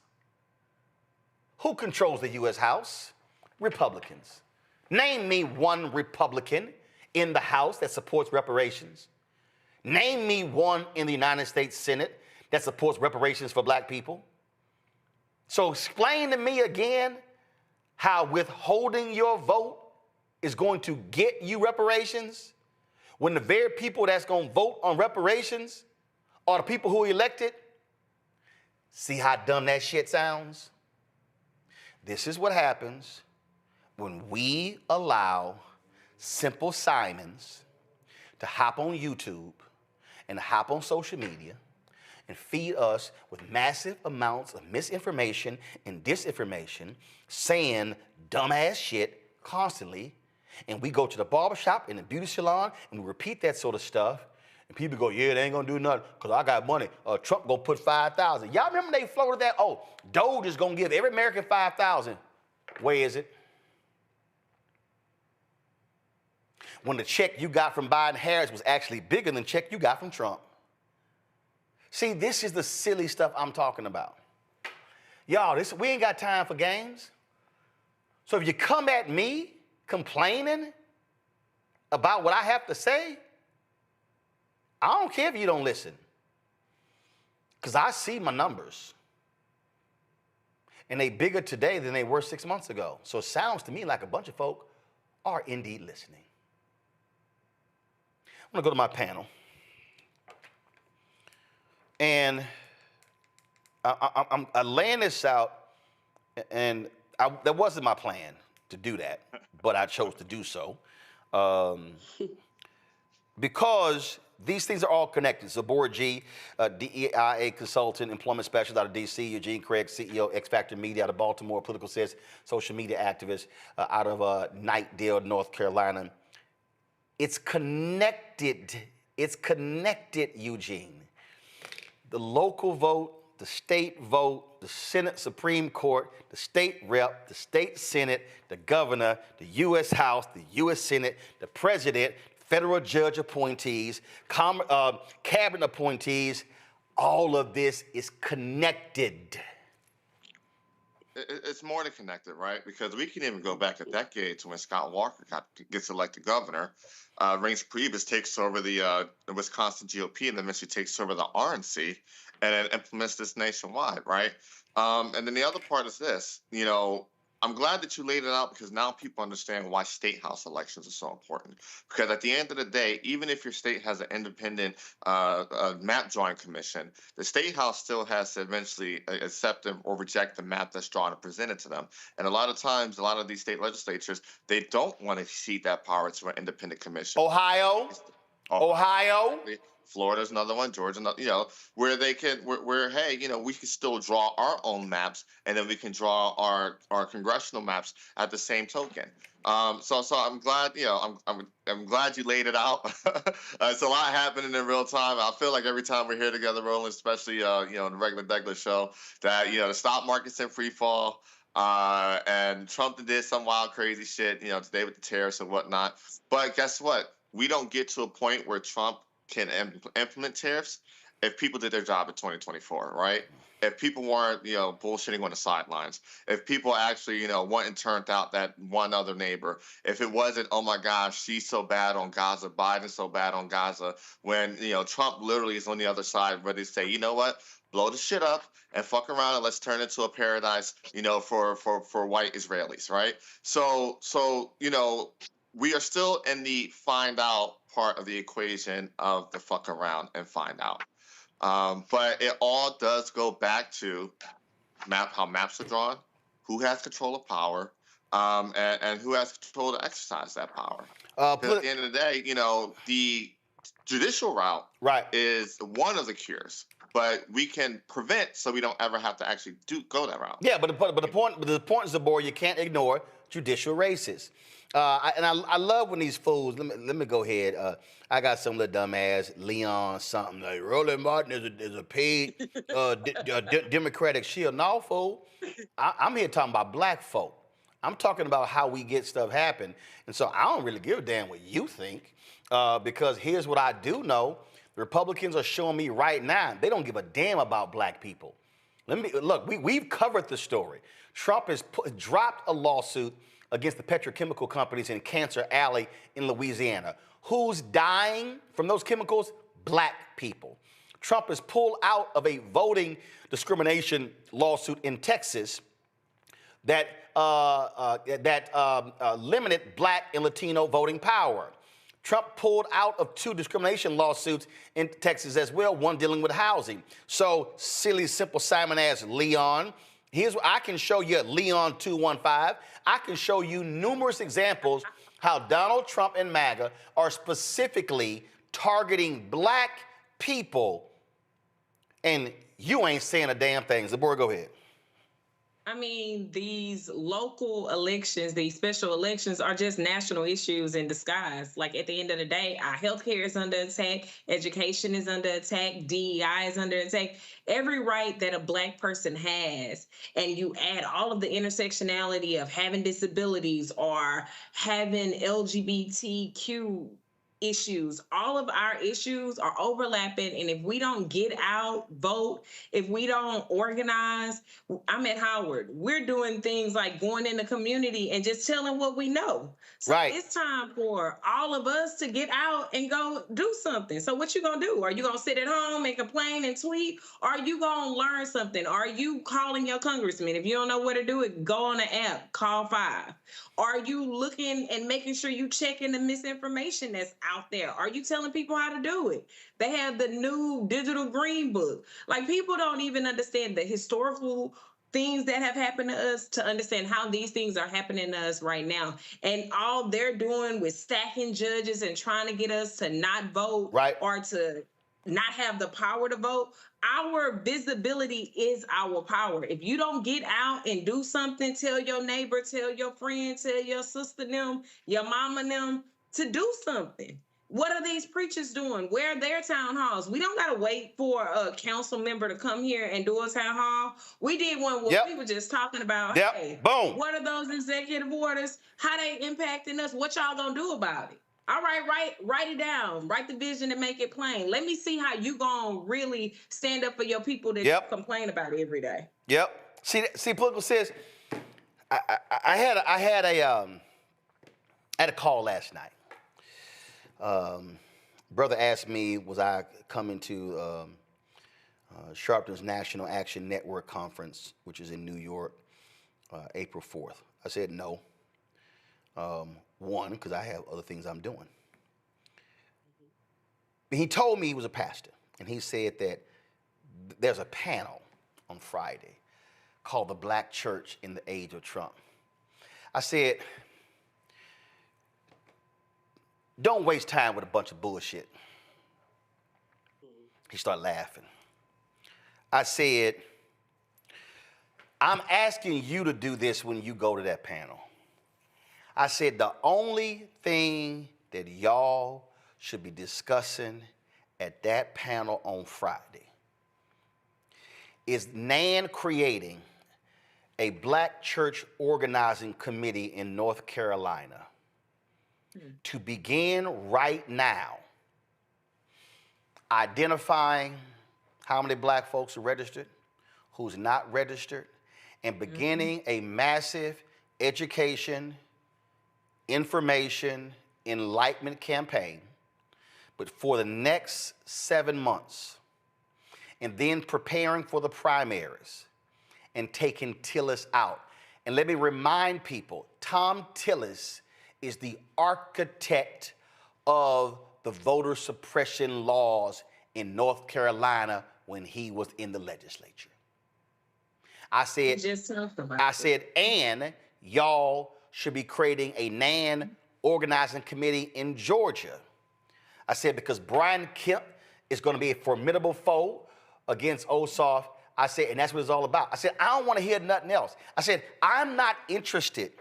Who controls the U.S. House? Republicans. Name me one Republican in the House that supports reparations. Name me one in the United States Senate that supports reparations for black people. So explain to me again how withholding your vote is going to get you reparations when the very people that's going to vote on reparations are the people who are elected. See how dumb that shit sounds? This is what happens when we allow Simple Simons to hop on YouTube and hop on social media and feed us with massive amounts of misinformation and disinformation, saying dumbass shit constantly. And we go to the barbershop and the beauty salon and we repeat that sort of stuff. And people go, yeah, they ain't gonna do nothing because I got money. Trump gonna put 5,000. Y'all remember they floated that? Oh, Doge is gonna give every American 5,000. Where is it? When the check you got from Biden Harris was actually bigger than the check you got from Trump. See, this is the silly stuff I'm talking about. Y'all, we ain't got time for games. So if you come at me complaining about what I have to say, I don't care if you don't listen, because I see my numbers. and they bigger today than they were 6 months ago. So it sounds to me like a bunch of folk are indeed listening. I'm gonna go to my panel. And I'm laying this out, and that wasn't my plan to do that, but I chose to do so. Because these things are all connected. So Board G, DEIA consultant, employment specialist out of DC, Eugene Craig, CEO, X Factor Media out of Baltimore, political cis, social media activist out of Knightdale, North Carolina. It's connected. It's connected, Eugene. The local vote, the state vote, the Senate, Supreme Court, the state rep, the state Senate, the governor, the U.S. House, the U.S. Senate, the president, federal judge appointees, cabinet appointees, all of this is connected. It's more than connected, right? Because we can even go back a decade to when Scott Walker gets elected governor. Reince Priebus takes over the Wisconsin GOP and then eventually takes over the RNC and then implements this nationwide, right? And then the other part is this, you know, I'm glad that you laid it out because now people understand why state house elections are so important. Because at the end of the day, even if your state has an independent map drawing commission, the state house still has to eventually accept or reject the map that's drawn and presented to them. And a lot of times, a lot of these state legislatures, they don't want to cede that power to an independent commission. Ohio. Florida's another one, Georgia, you know, where they can, where hey, you know, we can still draw our own maps, and then we can draw our congressional maps at the same token. So I'm glad, you know, I'm glad you laid it out. It's a lot happening in real time. I feel like every time we're here together, Roland, especially you know, in the regular Douglas show, that you know the stock market's in free fall. And Trump did some wild, crazy shit, you know, today with the tariffs and whatnot. But guess what? We don't get to a point where Trump can implement tariffs if people did their job in 2024, right? If people weren't, you know, bullshitting on the sidelines, if people actually, you know, went and turned out that one other neighbor, if it wasn't, oh my gosh, she's so bad on Gaza, Biden's so bad on Gaza, when, you know, Trump literally is on the other side ready to say, you know what, blow the shit up and fuck around and let's turn it into a paradise, you know, for white Israelis, right? So, you know, we are still in the find out part of the equation of the fuck around and find out. But it all does go back to how maps are drawn, who has control of power, and who has control to exercise that power. At the end of the day, you know, the judicial route is one of the cures, but we can prevent so we don't ever have to actually go that route. Yeah, but the point is, the board, you can't ignore judicial races. I love when these fools, let me go ahead. I got some little dumbass, Leon something, like Roland Martin is a paid Democratic shield. No, fool. I'm here talking about black folk. I'm talking about how we get stuff happen. And so I don't really give a damn what you think, because here's what I do know. The Republicans are showing me right now, they don't give a damn about black people. Look, we've covered the story. Trump has dropped a lawsuit against the petrochemical companies in Cancer Alley in Louisiana. Who's dying from those chemicals? Black people. Trump has pulled out of a voting discrimination lawsuit in Texas that limited black and Latino voting power. Trump pulled out of 2 discrimination lawsuits in Texas as well, one dealing with housing. So silly, simple Simon ass Leon, here's what I can show you at Leon 215. I can show you numerous examples how Donald Trump and MAGA are specifically targeting black people, and you ain't saying a damn thing. Zabora, go ahead. I mean, these local elections, these special elections are just national issues in disguise. Like, at the end of the day, our healthcare is under attack, education is under attack, DEI is under attack. Every right that a black person has, and you add all of the intersectionality of having disabilities or having LGBTQE issues. All of our issues are overlapping. And if we don't get out, vote, if we don't organize, I'm at Howard. We're doing things like going in the community and just telling what we know. So it's time for all of us to get out and go do something. So what you gonna do? Are you gonna sit at home and complain and tweet? Or are you gonna learn something? Are you calling your congressman? If you don't know where to do it, go on the app, call 5. Are you looking and making sure you checking the misinformation that's out there? Are you telling people how to do it? They have the new digital green book. Like, people don't even understand the historical things that have happened to us to understand how these things are happening to us right now. And all they're doing with stacking judges and trying to get us to not vote or to not have the power to vote. Our visibility is our power. If you don't get out and do something, tell your neighbor, tell your friend, tell your sister them, your mama them to do something. What are these preachers doing? Where are their town halls? We don't got to wait for a council member to come here and do a town hall. We did one where we were just talking about, hey, boom, what are those executive orders? How they impacting us? What y'all gonna do about it? All right, write it down. Write the vision and make it plain. Let me see how you gonna really stand up for your people that you complain about every day. See, political says, I had a call last night. Brother asked me, was I coming to Sharpton's National Action Network Conference, which is in New York, April 4th. I said no. One, because I have other things I'm doing. But he told me he was a pastor, and he said that there's a panel on Friday called The Black Church in the Age of Trump. I said, don't waste time with a bunch of bullshit. He started laughing. I said, I'm asking you to do this when you go to that panel. I said, the only thing that y'all should be discussing at that panel on Friday is NAN creating a black church organizing committee in North Carolina to begin right now identifying how many black folks are registered, who's not registered, and beginning a massive education, information, enlightenment campaign, but for the next 7 months, and then preparing for the primaries and taking Tillis out. And let me remind people, Tom Tillis is the architect of the voter suppression laws in North Carolina when he was in the legislature. I said, and y'all should be creating a NAN organizing committee in Georgia. I said, because Brian Kemp is going to be a formidable foe against Ossoff. I said, and that's what it's all about. I said, I don't want to hear nothing else. I said, I'm not interested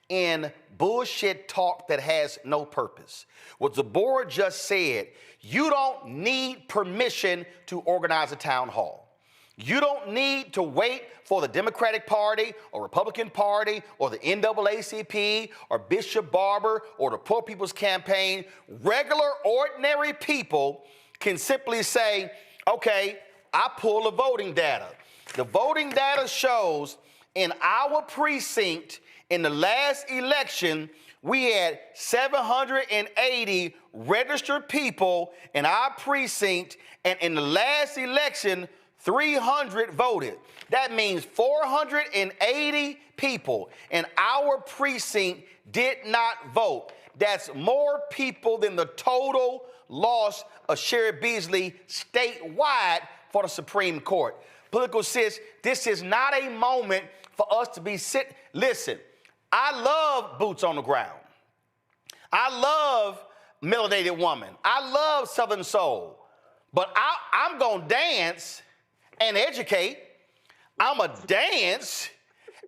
in bullshit talk that has no purpose. What the board just said, you don't need permission to organize a town hall. You don't need to wait for the Democratic Party or Republican Party or the NAACP or Bishop Barber or the Poor People's Campaign. Regular, ordinary people can simply say, okay, I pull the voting data. The voting data shows in our precinct in the last election, we had 780 registered people in our precinct, and in the last election, 300 voted. That means 480 people in our precinct did not vote. That's more people than the total loss of Sherry Beasley statewide for the Supreme Court. Political sis, this is not a moment for us to be Listen, I love boots on the ground. I love melanated woman. I love Southern soul. But I'm going to dance and educate. I'm a dance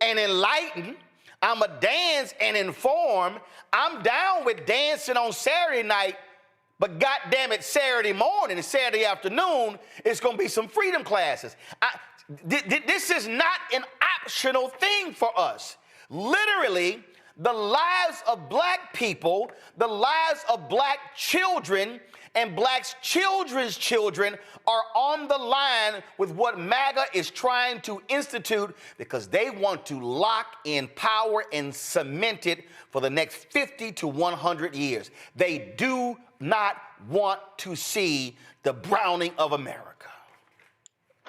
and enlighten. I'm a dance and inform. I'm down with dancing on Saturday night, but goddamn it, Saturday morning and Saturday afternoon, it's going to be some freedom classes. This is not an optional thing for us. Literally, The lives of black people, the lives of black children, and black children's children are on the line with what MAGA is trying to institute because they want to lock in power and cement it for the next 50 to 100 years. They do not want to see the browning of America.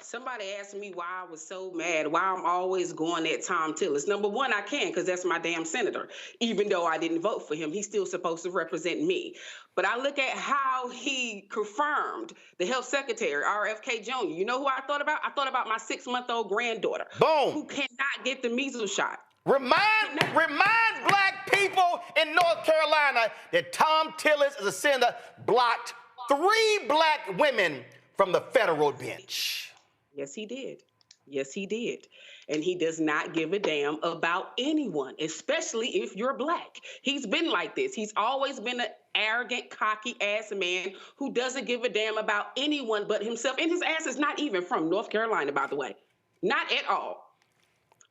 Somebody asked me why I was so mad, why I'm always going at Tom Tillis. Number one, I can, because that's my damn senator. Even though I didn't vote for him, he's still supposed to represent me. But I look at how he confirmed the health secretary, RFK Jr. You know who I thought about? I thought about my 6-month-old granddaughter. Boom. Who cannot get the measles shot. Remind black people in North Carolina that Tom Tillis, as a senator, blocked 3 black women from the federal bench. Yes, he did. Yes, he did. And he does not give a damn about anyone, especially if you're black. He's been like this. He's always been an arrogant, cocky-ass man who doesn't give a damn about anyone but himself. And his ass is not even from North Carolina, by the way. Not at all.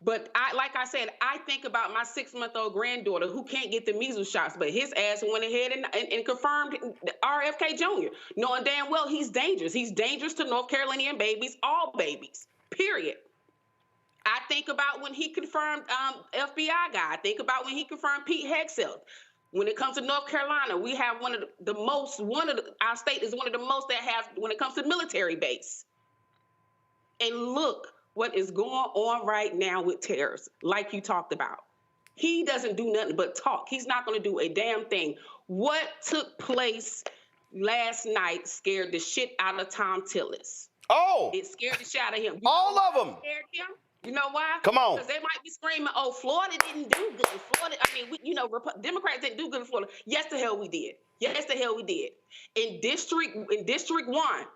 But like I said, I think about my 6-month-old granddaughter who can't get the measles shots, but his ass went ahead and confirmed RFK Jr., knowing damn well he's dangerous. He's dangerous to North Carolinian babies, all babies, period. I think about when he confirmed FBI guy. I think about when he confirmed Pete Hegseth. When it comes to North Carolina, we have our state is one of the most that have when it comes to military base. And look what is going on right now with terrorists, like you talked about. He doesn't do nothing but talk. He's not going to do a damn thing. What took place last night scared the shit out of Tom Tillis. Oh! It scared the shit out of him. All of them. Scared him. You know why? Come on. Because they might be screaming, oh, Florida didn't do good. Florida, Democrats didn't do good in Florida. Yes, the hell we did. Yes, the hell we did. In District 1,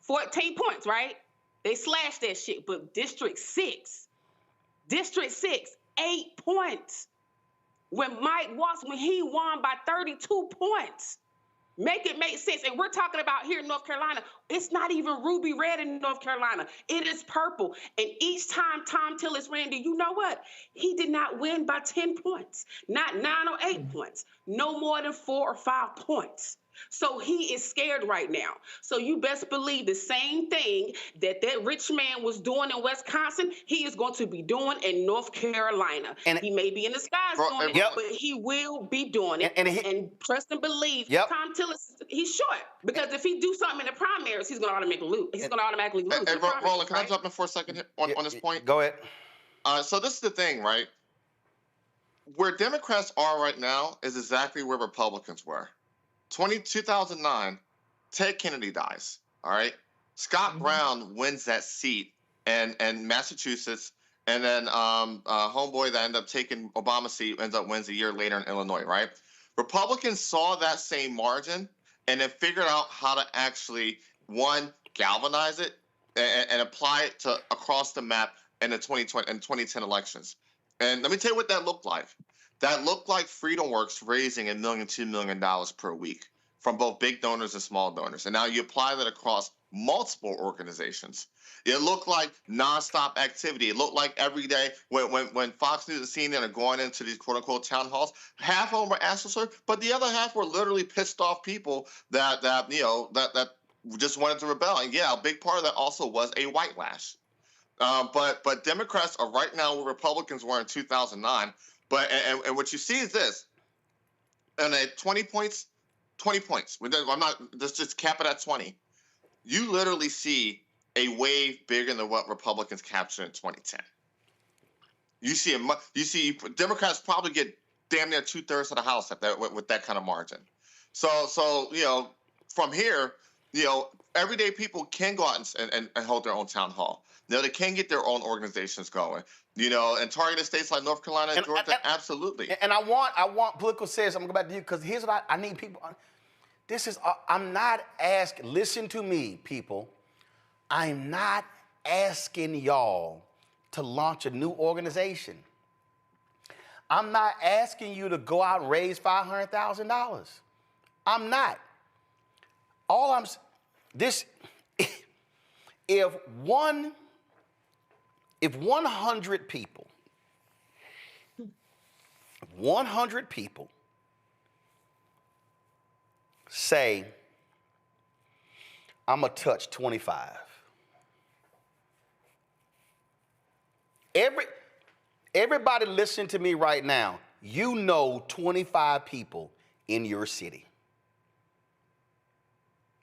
14 points, right? They slashed that shit. But District 6, 8 points. When Mike Watts, when he won by 32 points. Make it make sense. And we're talking about here in North Carolina, it's not even ruby red in North Carolina. It is purple. And each time Tom Tillis ran, do you know what? He did not win by 10 points, not 9 or 8 points, no more than 4 or 5 points. So he is scared right now. So you best believe the same thing that rich man was doing in Wisconsin, he is going to be doing in North Carolina. And he may be in the skies doing it, but he will be doing it. And trust and believe, Tom Tillis, he's short. Because if he do something in the primaries, he's going to automatically lose. He's going to automatically lose. Hey, Roland, can I jump in for a second here on this point? Go ahead. So this is the thing, right? Where Democrats are right now is exactly where Republicans were. 2009, Ted Kennedy dies, all right? Scott Brown wins that seat in Massachusetts, and then homeboy that ended up taking Obama's seat wins a year later in Illinois, right? Republicans saw that same margin and then figured out how to actually, one, galvanize it and apply it to across the map in the 2020 and 2010 elections. And let me tell you what that looked like. That looked like FreedomWorks raising $1 million, $2 million per week from both big donors and small donors. And now you apply that across multiple organizations. It looked like nonstop activity. It looked like every day when Fox News and CNN are going into these quote unquote town halls, half of them were astroturf, but the other half were literally pissed off people that just wanted to rebel. And yeah, a big part of that also was a white lash. But Democrats are right now where Republicans were in 2009. But and what you see is this, and at 20 points, let's just cap it at 20. You literally see a wave bigger than what Republicans captured in 2010. You see Democrats probably get damn near 2/3 of the House with that kind of margin. So from here, everyday people can go out and hold their own town hall. They can get their own organizations going. And targeted states like North Carolina and Georgia, absolutely. And I want political sense. I'm going to go back to you because here's what I need people. I'm not asking, listen to me, people. I'm not asking y'all to launch a new organization. I'm not asking you to go out and raise $500,000. I'm not. If 100 people 100 people say, I'm going to touch 25. Everybody listening to me right now, you know 25 people in your city.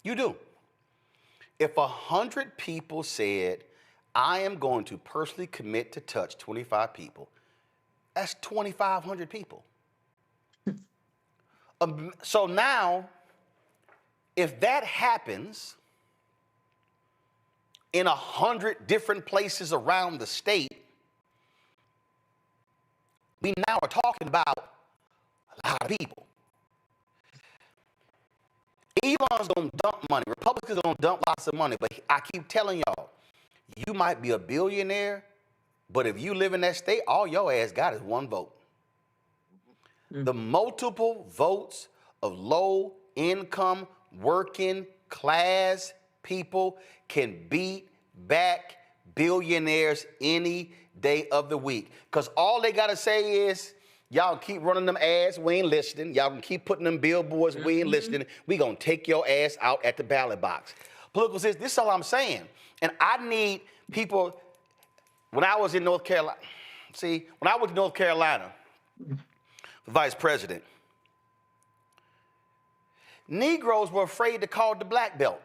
You do. If 100 people said, I am going to personally commit to touch 25 people, that's 2,500 people. So now, if that happens in 100 different places around the state, we now are talking about a lot of people. Elon's gonna dump money. Republicans are gonna dump lots of money, but I keep telling y'all, you might be a billionaire, but if you live in that state, all your ass got is one vote. The multiple votes of low income, working class people can beat back billionaires any day of the week. Because all they got to say is, y'all keep running them ads, we ain't listening. Y'all can keep putting them billboards, we ain't listening. We going to take your ass out at the ballot box. Political says, this is all I'm saying. And I need people, when I was in North Carolina, the vice president, Negroes were afraid to call it the black belt.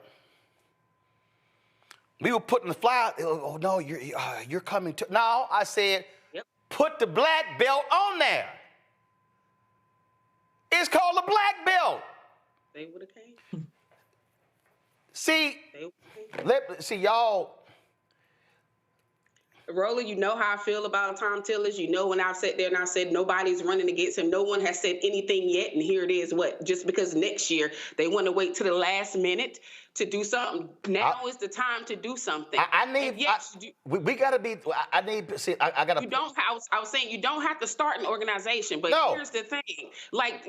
We were putting the flyer, oh no, you're coming to, no, I said, put the black belt on there. It's called the black belt. They would have came. See, y'all. Roland, you know how I feel about Tom Tillis. You know when I've sat there and I said nobody's running against him. No one has said anything yet. And here it is, just because next year they want to wait to the last minute to do something. Now is the time to do something. We got to be, I got to. You don't, I was saying you don't have to start an organization, but here's the thing. Like,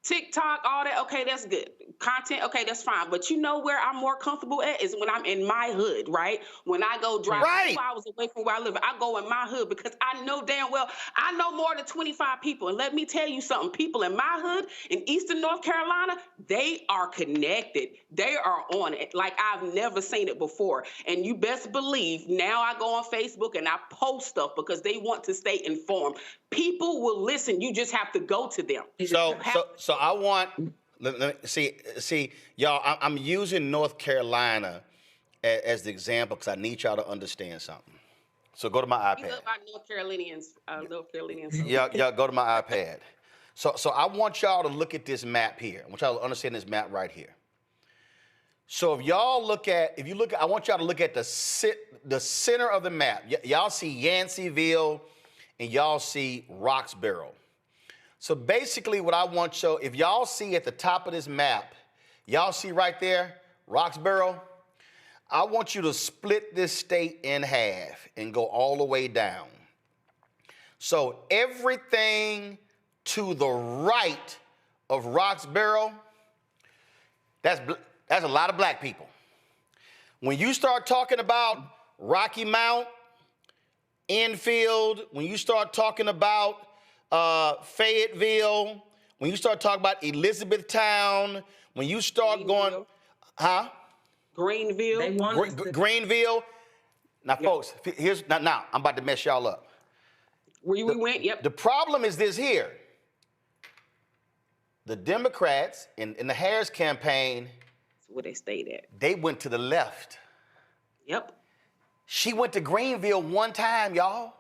TikTok, all that, okay, that's good. Content, okay, that's fine. But you know where I'm more comfortable at is when I'm in my hood, right? When I go drive 2 hours away from where I live, I go in my hood because I know damn well I know more than 25 people. And let me tell you something, people in my hood in Eastern North Carolina, they are connected. They are on it like I've never seen it before. And you best believe now I go on Facebook and I post stuff because they want to stay informed. People will listen. You just have to go to them. So I want, let me see, y'all, I'm using North Carolina as the example because I need y'all to understand something. So go to my iPad. You look like North Carolinians. Yeah, go to my iPad. So I want y'all to look at this map here. I want y'all to understand this map right here. So if you look at, I want y'all to look at the center of the map. Y'all see Yanceyville and y'all see Roxborough. So basically what I want y'all, if y'all see at the top of this map, y'all see right there, Roxborough, I want you to split this state in half and go all the way down. So everything to the right of Roxborough, that's a lot of black people. When you start talking about Rocky Mount, Enfield, when you start talking about Fayetteville, when you start talking about Elizabethtown, when you start going, Greenville. Greenville. Now, folks, now I'm about to mess y'all up. Where we went, yep. The problem is this here. The Democrats in the Harris campaign, that's where they stayed at. They went to the left. Yep. She went to Greenville one time, y'all.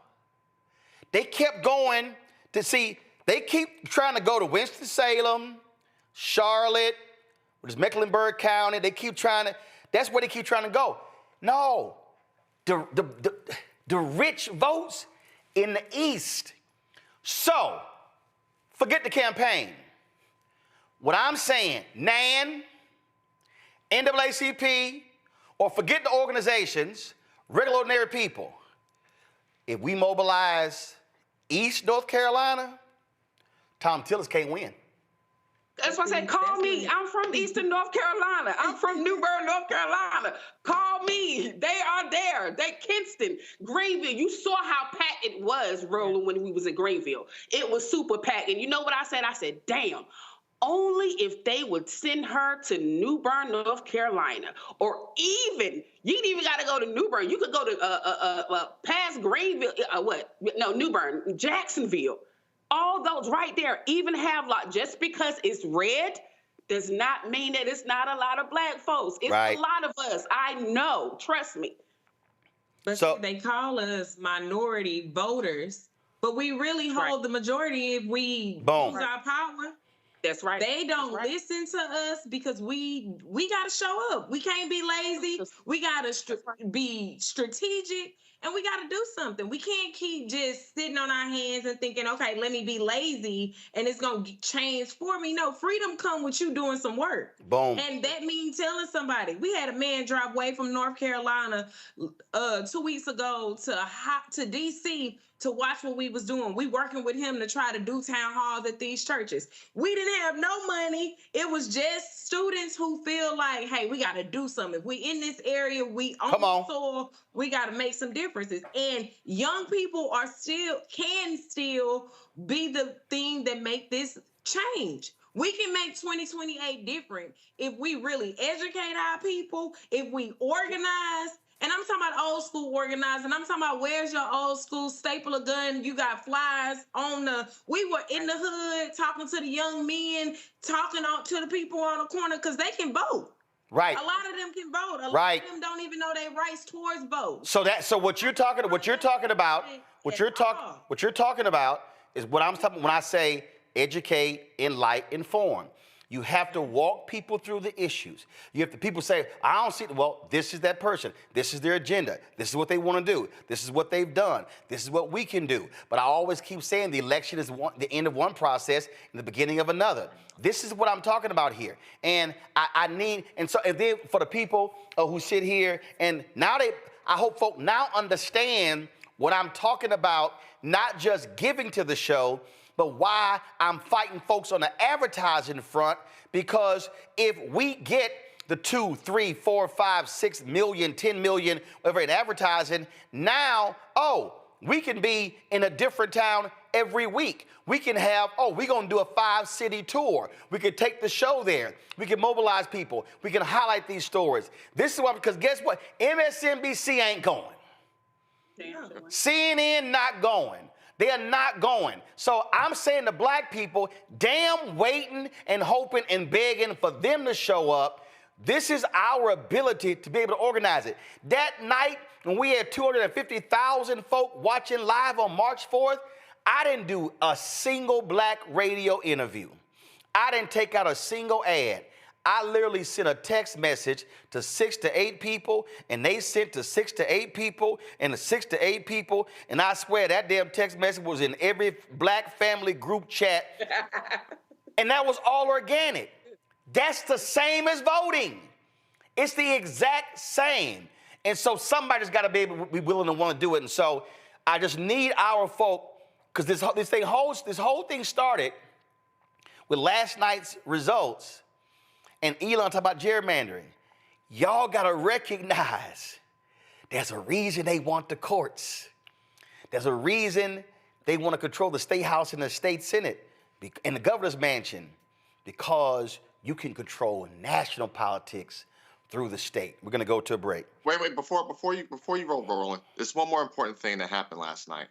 They kept going to see, they keep trying to go to Winston-Salem, Charlotte, which is Mecklenburg County. They keep trying to, that's where they keep trying to go. No, the rich votes in the East. So, forget the campaign. What I'm saying, NAN, NAACP, or forget the organizations, regular ordinary people, if we mobilize East North Carolina, Tom Tillis can't win. That's why I said, call me. I'm from Eastern North Carolina. I'm from New Bern, North Carolina. Call me. They are there. They Kinston, Greenville. You saw how packed it was, Roland, when we was in Greenville. It was super packed. And you know what I said? I said, damn. Only if they would send her to New Bern, North Carolina, or even, you didn't even got to go to New Bern. You could go to past Greenville, New Bern, Jacksonville. All those right there, even have just because it's red does not mean that it's not a lot of black folks. It's a lot of us. I know, trust me. But so, they call us minority voters, but we really hold the majority if we use our power. That's right. They don't listen to us because we got to show up. We can't be lazy. We got to be strategic, and we got to do something. We can't keep just sitting on our hands and thinking, okay, let me be lazy and it's going to change for me. No, freedom come with you doing some work. Boom. And that means telling somebody. We had a man drive away from North Carolina 2 weeks ago to D.C. to watch what we was doing. We working with him to try to do town halls at these churches. We didn't have no money. It was just students who feel like, hey, we got to do something. If we in this area, we on the soil, we got to make some differences. And young people can still be the thing that make this change. We can make 2028 different if we really educate our people, if we organize. And I'm talking about old school organizing. I'm talking about where's your old school staple of gun? You got flies on we were in the hood talking to the young men, talking to the people on the corner because they can vote. Right. A lot of them can vote. A lot of them don't even know their rights towards vote. So what you're talking about is what I'm talking when I say educate, enlighten, inform. You have to walk people through the issues. You have to, people say, I don't see, well, this is that person. This is their agenda. This is what they want to do. This is what they've done. This is what we can do. But I always keep saying the election is the end of one process and the beginning of another. This is what I'm talking about here. And and then for the people who sit here and now I hope folk now understand what I'm talking about, not just giving to the show, but why I'm fighting folks on the advertising front, because if we get the 2, 3, 4, 5, 6 million, 10 million, whatever in advertising, now, we can be in a different town every week. We can have, we're going to do a 5-city tour. We can take the show there. We can mobilize people. We can highlight these stories. This is why, because guess what? MSNBC ain't going. CNN not going. They are not going. So I'm saying to black people, damn waiting and hoping and begging for them to show up. This is our ability to be able to organize it. That night when we had 250,000 folk watching live on March 4th, I didn't do a single black radio interview. I didn't take out a single ad. I literally sent a text message to 6 to 8 people, and they sent to 6 to 8 people, and to 6 to 8 people, and I swear that damn text message was in every black family group chat, and that was all organic. That's the same as voting. It's the exact same. And so somebody's got to be willing to want to do it, and so I just need our folk, because this whole thing started with last night's results. And Elon talking about gerrymandering. Y'all got to recognize there's a reason they want the courts. There's a reason they want to control the state house and the state senate and the governor's mansion, because you can control national politics through the state. We're going to go to a break. Wait, before you roll, Roland, there's one more important thing that happened last night.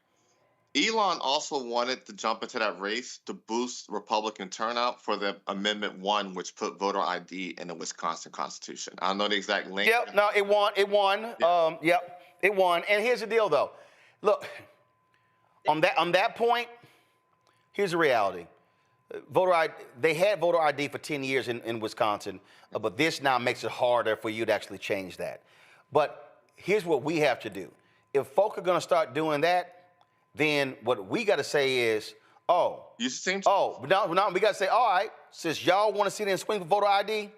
Elon also wanted to jump into that race to boost Republican turnout for the Amendment 1, which put voter ID in the Wisconsin Constitution. I don't know the exact link. Yep, no, it won. Yeah. It won. And here's the deal, though. Look, on that point, here's the reality. Voter ID, they had voter ID for 10 years in Wisconsin, but this now makes it harder for you to actually change that. But here's what we have to do. If folk are going to start doing that, then what we got to say is, we got to say, all right, since y'all want to sit in and swing for voter ID,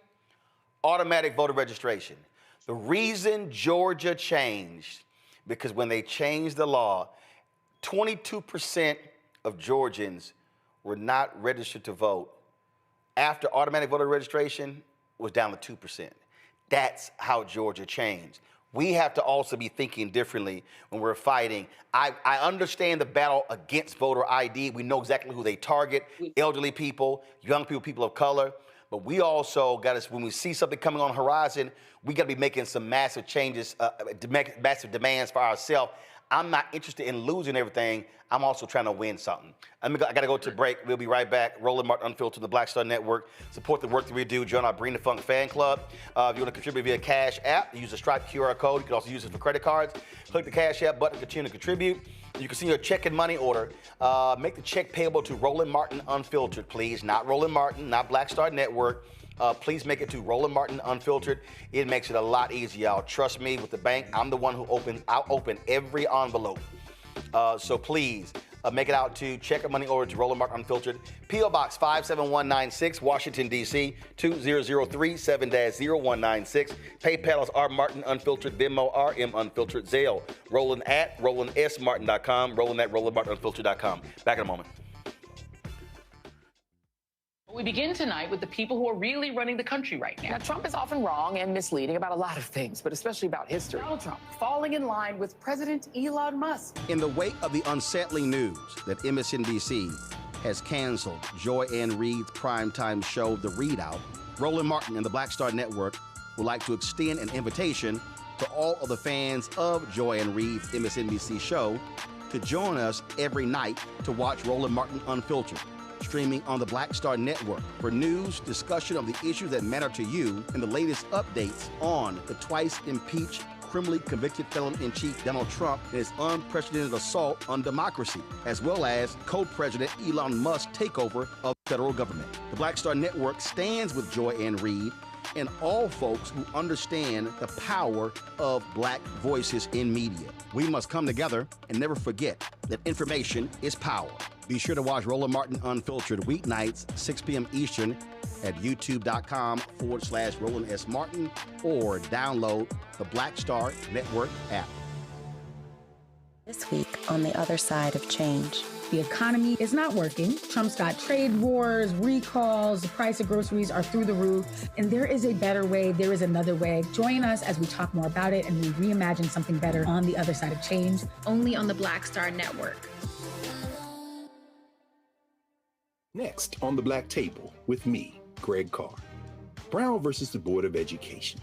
automatic voter registration. The reason Georgia changed, because when they changed the law, 22% of Georgians were not registered to vote after automatic voter registration was down to 2%. That's how Georgia changed. We have to also be thinking differently when we're fighting. I understand the battle against voter ID. We know exactly who they target, elderly people, young people, people of color. But we also got to, when we see something coming on the horizon, we got to be making some massive changes, massive demands for ourselves. I'm not interested in losing everything. I'm also trying to win something. I got to go to break. We'll be right back. Roland Martin Unfiltered, the Black Star Network. Support the work that we do. Join our Bring the Funk fan club. If you want to contribute via Cash App, use the Stripe QR code. You can also use it for credit cards. Click the Cash App button to continue to contribute. You can see your check and money order. Make the check payable to Roland Martin Unfiltered, please. Not Roland Martin, not Black Star Network. Please make it to Roland Martin Unfiltered. It makes it a lot easier, y'all. Trust me, with the bank, I'm the one who I'll open every envelope. So please, make it out to check and money order to Roland Martin Unfiltered. P.O. Box 57196, Washington, D.C. 20037-0196. PayPal is R Martin Unfiltered, Venmo RM Unfiltered, Zelle. Roland at RolandSMartin.com, Roland at RolandMartinUnfiltered.com. Back in a moment. We begin tonight with the people who are really running the country right now. Now, Trump is often wrong and misleading about a lot of things, but especially about history. Donald Trump falling in line with President Elon Musk. In the wake of the unsettling news that MSNBC has canceled Joy Ann Reid's primetime show, The Readout, Roland Martin and the Black Star Network would like to extend an invitation to all of the fans of Joy Ann Reid's MSNBC show to join us every night to watch Roland Martin Unfiltered, streaming on the Black Star Network for news, discussion of the issues that matter to you, and the latest updates on the twice impeached, criminally convicted felon-in-chief Donald Trump and his unprecedented assault on democracy, as well as co-president Elon Musk's takeover of the federal government. The Black Star Network stands with Joy Ann Reid and all folks who understand the power of Black voices in media. We must come together and never forget that information is power. Be sure to watch Roland Martin Unfiltered weeknights, 6 p.m. Eastern at youtube.com/Roland S. Martin or download the Black Star Network app. This week on the other side of change. The economy is not working. Trump's got trade wars, recalls, the price of groceries are through the roof. And there is a better way. There is another way. Join us as we talk more about it and we reimagine something better on the other side of change. Only on the Black Star Network. Next on the Black Table with me, Greg Carr. Brown versus the Board of Education.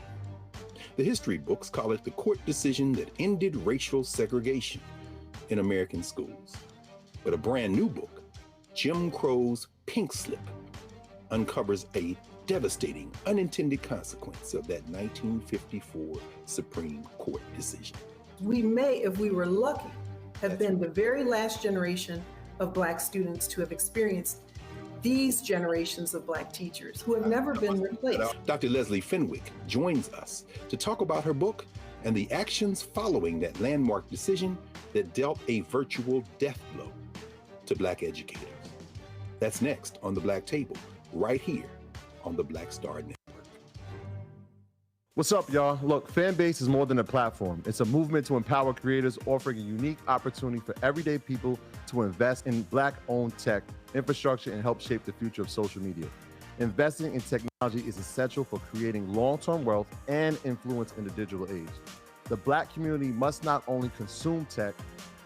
The history books call it the court decision that ended racial segregation in American schools. But a brand new book, Jim Crow's Pink Slip, uncovers a devastating unintended consequence of that 1954 Supreme Court decision. We may, if we were lucky, have been the very last generation of Black students to have experienced these generations of Black teachers who have never been replaced. Dr. Leslie Fenwick joins us to talk about her book and the actions following that landmark decision that dealt a virtual death blow to Black educators. That's next on the Black Table, right here on the Black Star Network. What's up, y'all? Look, Fanbase is more than a platform. It's a movement to empower creators, offering a unique opportunity for everyday people to invest in Black-owned tech, infrastructure, and help shape the future of social media. Investing in technology is essential for creating long-term wealth and influence in the digital age. The Black community must not only consume tech,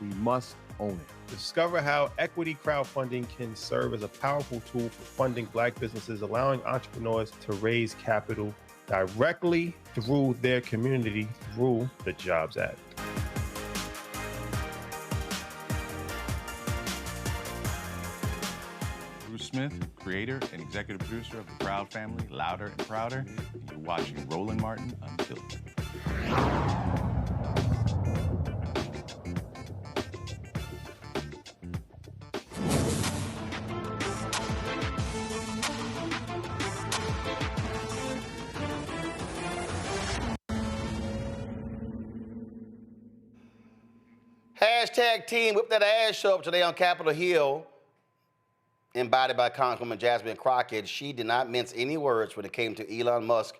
we must own it. Discover how equity crowdfunding can serve as a powerful tool for funding Black businesses, allowing entrepreneurs to raise capital directly through their community through the Jobs Act. Bruce Smith, creator and executive producer of the Proud Family, Louder and Prouder. And you're watching Roland Martin Unfiltered. Hashtag Team Whip That Ass show up today on Capitol Hill, embodied by Congresswoman Jasmine Crockett. She did not mince any words when it came to Elon Musk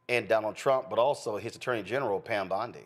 and Donald Trump, but also his Attorney General, Pam Bondi.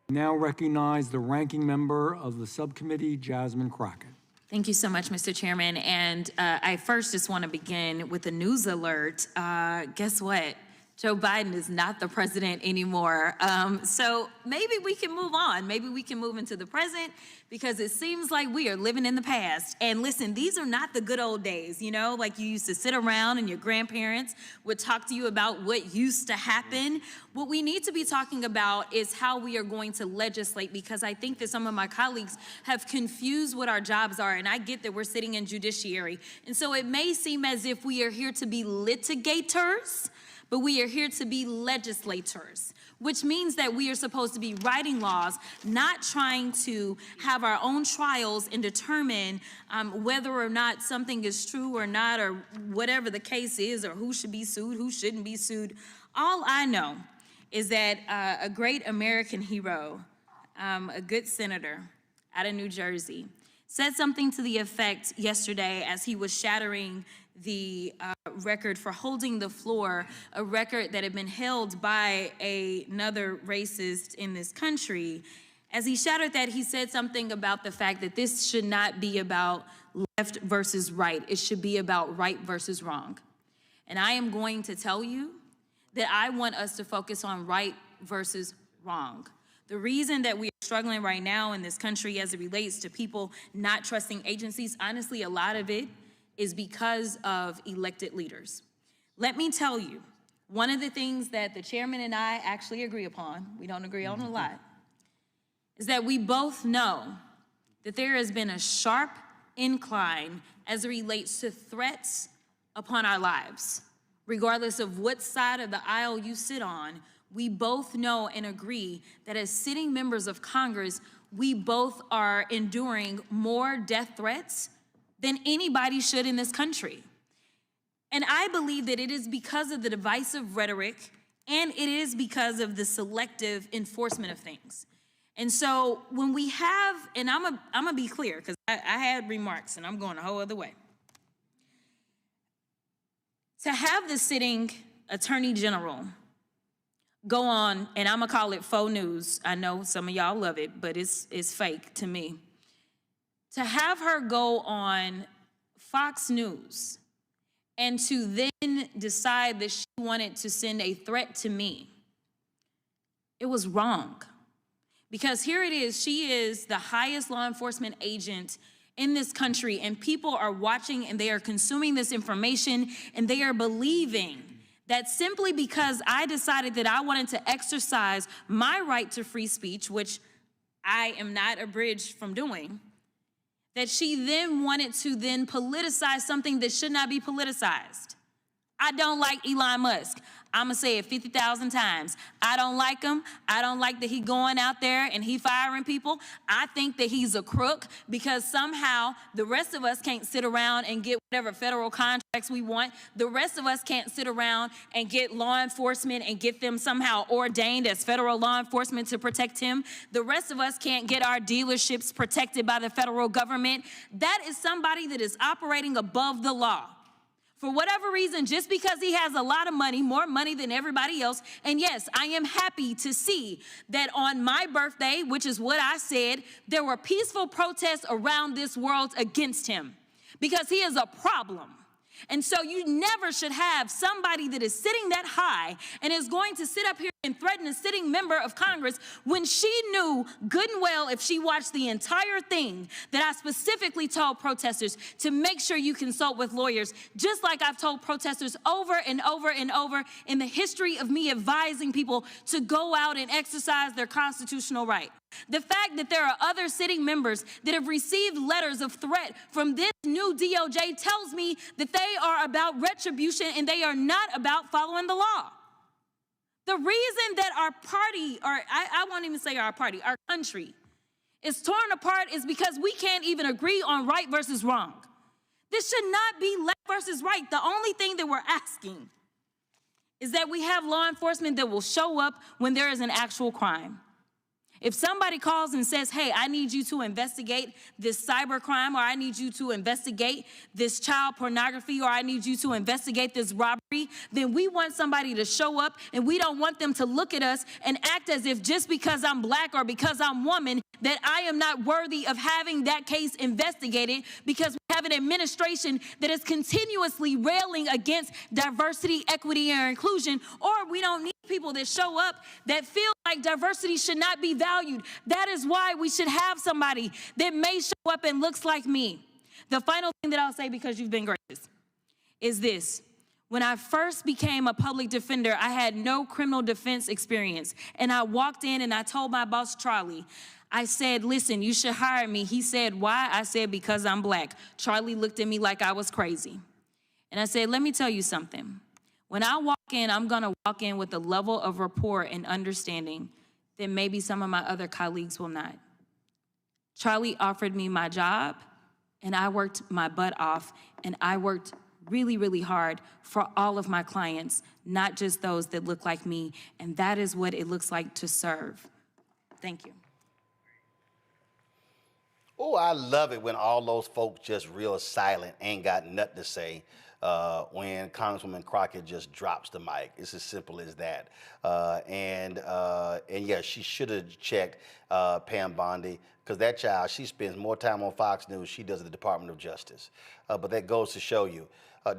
Now recognize the ranking member of the subcommittee, Jasmine Crockett. Thank you so much, Mr. Chairman. And I first just want to begin with a news alert. Guess what? Joe Biden is not the president anymore. So maybe we can move on. Maybe we can move into the present, because it seems like we are living in the past. And listen, these are not the good old days, you know, like you used to sit around and your grandparents would talk to you about what used to happen. What we need to be talking about is how we are going to legislate, because I think that some of my colleagues have confused what our jobs are. And I get that we're sitting in judiciary. And so it may seem as if we are here to be litigators, but we are here to be legislators, which means that we are supposed to be writing laws, not trying to have our own trials and determine whether or not something is true or not, or whatever the case is, or who should be sued, who shouldn't be sued. All I know is that a great American hero, a good senator out of New Jersey, said something to the effect yesterday as he was shattering the record for holding the floor, a record that had been held by another racist in this country. As he shattered that, he said something about the fact that this should not be about left versus right. It should be about right versus wrong. And I am going to tell you that I want us to focus on right versus wrong. The reason that we are struggling right now in this country as it relates to people not trusting agencies, honestly, a lot of it is because of elected leaders. Let me tell you, one of the things that the chairman and I actually agree upon, we don't agree on a lot, is that we both know that there has been a sharp incline as it relates to threats upon our lives. Regardless of what side of the aisle you sit on, we both know and agree that as sitting members of Congress, we both are enduring more death threats than anybody should in this country. And I believe that it is because of the divisive rhetoric, and it is because of the selective enforcement of things. And so when we have, and I'm gonna be clear, because I had remarks and I'm going a whole other way. To have the sitting Attorney General go on, and I'm gonna call it faux news. I know some of y'all love it, but it's fake to me. To have her go on Fox News and to then decide that she wanted to send a threat to me, it was wrong. Because here it is, she is the highest law enforcement agent in this country, and people are watching and they are consuming this information, and they are believing that simply because I decided that I wanted to exercise my right to free speech, which I am not abridged from doing, that she then wanted to then politicize something that should not be politicized. I don't like Elon Musk. I'm gonna say it 50,000 times. I don't like him. I don't like that he going out there and he firing people. I think that he's a crook, because somehow the rest of us can't sit around and get whatever federal contracts we want. The rest of us can't sit around and get law enforcement and get them somehow ordained as federal law enforcement to protect him. The rest of us can't get our dealerships protected by the federal government. That is somebody that is operating above the law. For whatever reason, just because he has a lot of money, more money than everybody else. And yes, I am happy to see that on my birthday, which is what I said, there were peaceful protests around this world against him, because he is a problem. And so you never should have somebody that is sitting that high and is going to sit up here and threaten a sitting member of Congress when she knew good and well, if she watched the entire thing, that I specifically told protesters to make sure you consult with lawyers, just like I've told protesters over and over and over in the history of me advising people to go out and exercise their constitutional right. The fact that there are other sitting members that have received letters of threat from this new DOJ tells me that they are about retribution and they are not about following the law. The reason that our party, or I won't even say our party, our country is torn apart is because we can't even agree on right versus wrong. This should not be left versus right. The only thing that we're asking is that we have law enforcement that will show up when there is an actual crime. If somebody calls and says, hey, I need you to investigate this cyber crime, or I need you to investigate this child pornography, or I need you to investigate this robbery then we want somebody to show up, and we don't want them to look at us and act as if just because I'm black or because I'm woman that I am not worthy of having that case investigated, because we have an administration that is continuously railing against diversity, equity, and inclusion. Or we don't need people that show up that feel like diversity should not be valued. That is why we should have somebody that may show up and looks like me. The final thing that I'll say, because you've been gracious, is this. When I first became a public defender, I had no criminal defense experience. And I walked in and I told my boss, Charlie, I said, listen, you should hire me. He said, why? I said, because I'm black. Charlie looked at me like I was crazy. And I said, let me tell you something. When I walk in, I'm gonna walk in with a level of rapport and understanding that maybe some of my other colleagues will not. Charlie offered me my job, and I worked my butt off, and I worked really, really hard for all of my clients, not just those that look like me. And that is what it looks like to serve. Thank you. Oh, I love it when all those folks just real silent, ain't got nothing to say. When Congresswoman Crockett just drops the mic. It's as simple as that. And yeah, she should have checked Pam Bondi, because that child, she spends more time on Fox News she does at the Department of Justice. But that goes to show you,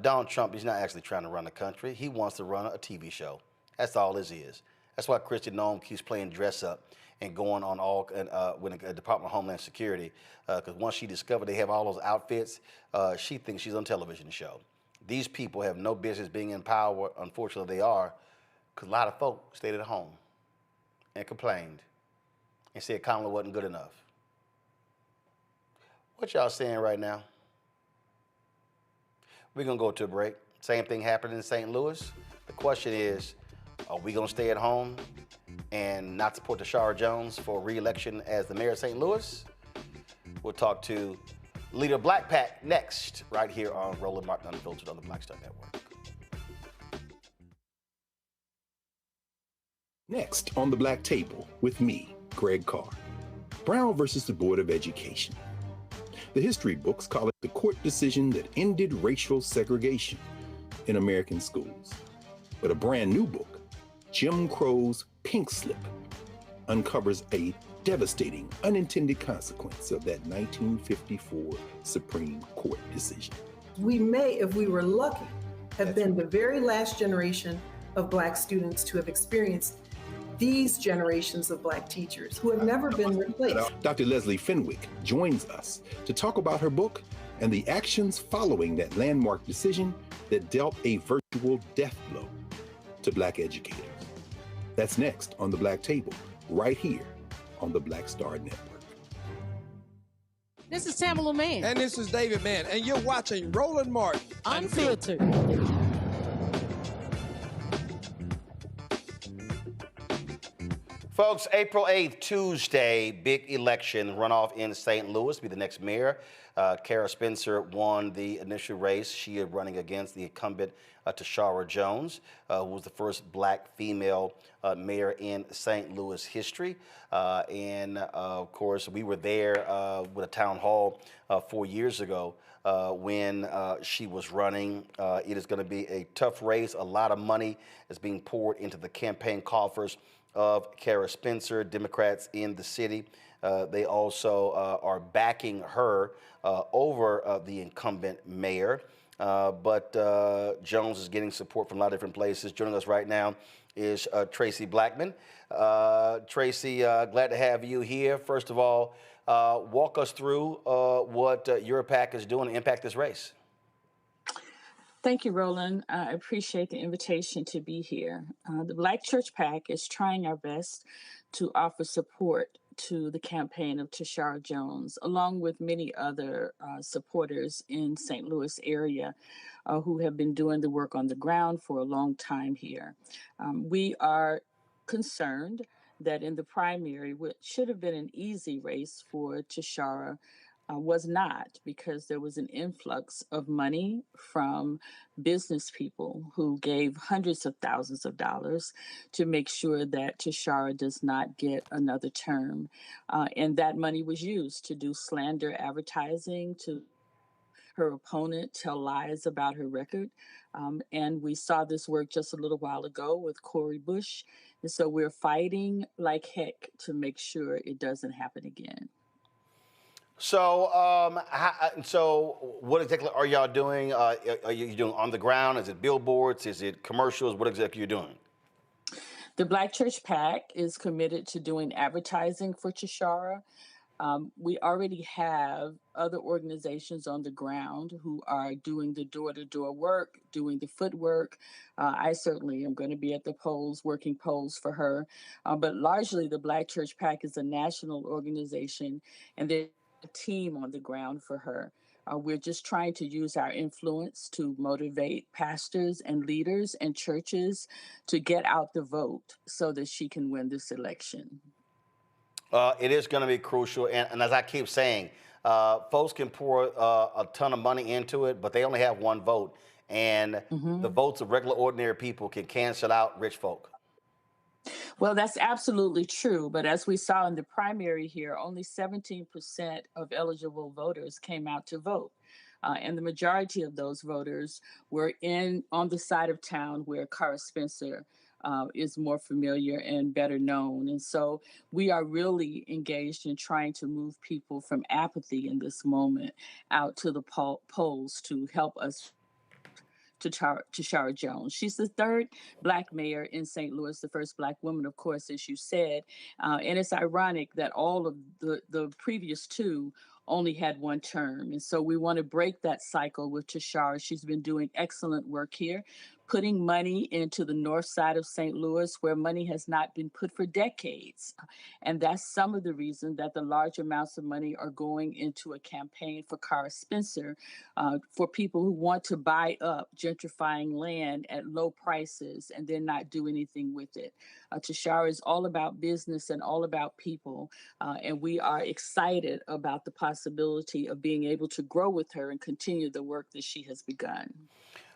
Donald Trump, he's not actually trying to run the country. He wants to run a TV show. That's all this is. That's why Kristi Noem keeps playing dress up and going on all with the Department of Homeland Security, because once she discovered they have all those outfits, she thinks she's on a television show. These people have no business being in power. Unfortunately, they are, because a lot of folk stayed at home and complained and said Kamala wasn't good enough. What y'all saying right now? We're going to go to a break. Same thing happened in St. Louis. The question is, are we going to stay at home and not support Tishaura Jones for re-election as the mayor of St. Louis? We'll talk to leader of Black PAC next, right here on Roland Martin Unfiltered on the Black Star Network. Next on the Black Table with me, Greg Carr. Brown versus the Board of Education. The history books call it the court decision that ended racial segregation in American schools. But a brand new book, Jim Crow's Pink Slip, uncovers a devastating unintended consequence of that 1954 Supreme Court decision. We may, if we were lucky, have been the very last generation of Black students to have experienced these generations of Black teachers who have never been replaced. Dr. Leslie Fenwick joins us to talk about her book and the actions following that landmark decision that dealt a virtual death blow to Black educators. That's next on the Black Table, right here on the Black Star Network. This is Tamala Mann. And this is David Mann. And you're watching Roland Martin Unfiltered. Folks, April 8th, Tuesday, big election runoff in St. Louis, be the next mayor. Kara Spencer won the initial race. She is running against the incumbent Tishaura Jones, who was the first Black female mayor in St. Louis history. And of course, we were there with a town hall 4 years ago when she was running. It is going to be a tough race. A lot of money is being poured into the campaign coffers of Kara Spencer. Democrats in the city, they also are backing her over the incumbent mayor. But Jones is getting support from a lot of different places. Joining us right now is Tracy Blackman. Tracy, glad to have you here. First of all, walk us through what your PAC is doing to impact this race. Thank you, Roland. I appreciate the invitation to be here. The Black Church PAC is trying our best to offer support to the campaign of Tishaura Jones, along with many other supporters in St. Louis area who have been doing the work on the ground for a long time here. We are concerned that in the primary, which should have been an easy race for Tishaura, was not, because there was an influx of money from business people who gave hundreds of thousands of dollars to make sure that Tishaura does not get another term. And that money was used to do slander advertising, to her opponent tell lies about her record. And we saw this work just a little while ago with Cori Bush. And so we're fighting like heck to make sure it doesn't happen again. So, so what exactly are y'all doing? Are you doing on the ground? Is it billboards? Is it commercials? What exactly are you doing? The Black Church PAC is committed to doing advertising for Tishaura. We already have other organizations on the ground who are doing the door-to-door work, doing the footwork. I certainly am going to be at the polls, working polls for her. But largely, the Black Church PAC is a national organization, and there's a team on the ground for her. We're just trying to use our influence to motivate pastors and leaders and churches to get out the vote so that she can win this election. It is going to be crucial. And as I keep saying, folks can pour a ton of money into it, but they only have one vote. And the votes of regular, ordinary people can cancel out rich folk. Well, that's absolutely true. But as we saw in the primary here, only 17% of eligible voters came out to vote. And the majority of those voters were on the side of town where Cara Spencer is more familiar and better known. And so we are really engaged in trying to move people from apathy in this moment out to the polls to help us Tishaura Jones. She's the third Black mayor in St. Louis, the first Black woman, of course, as you said. And it's ironic that all of the previous two only had one term. And so we want to break that cycle with Tishaura. She's been doing excellent work here, putting money into the north side of St. Louis where money has not been put for decades. And that's some of the reason that the large amounts of money are going into a campaign for Cara Spencer, for people who want to buy up gentrifying land at low prices and then not do anything with it. Tishaura is all about business and all about people. And we are excited about the possibility of being able to grow with her and continue the work that she has begun.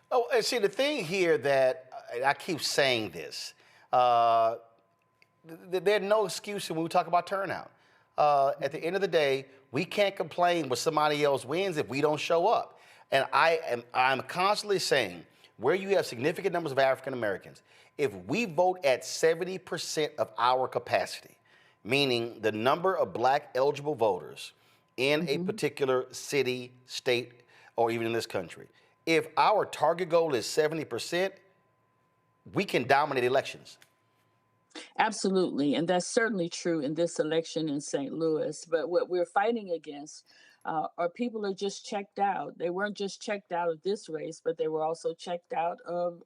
Oh, and see, the thing here that I keep saying this, there's no excuse when we talk about turnout. At the end of the day, we can't complain when somebody else wins if we don't show up. And I'm constantly saying, where you have significant numbers of African Americans, if we vote at 70% of our capacity, meaning the number of Black eligible voters in a particular city, state, or even in this country, if our target goal is 70%, we can dominate elections. Absolutely. And that's certainly true in this election in St. Louis. But what we're fighting against are people who are just checked out. They weren't just checked out of this race, but they were also checked out of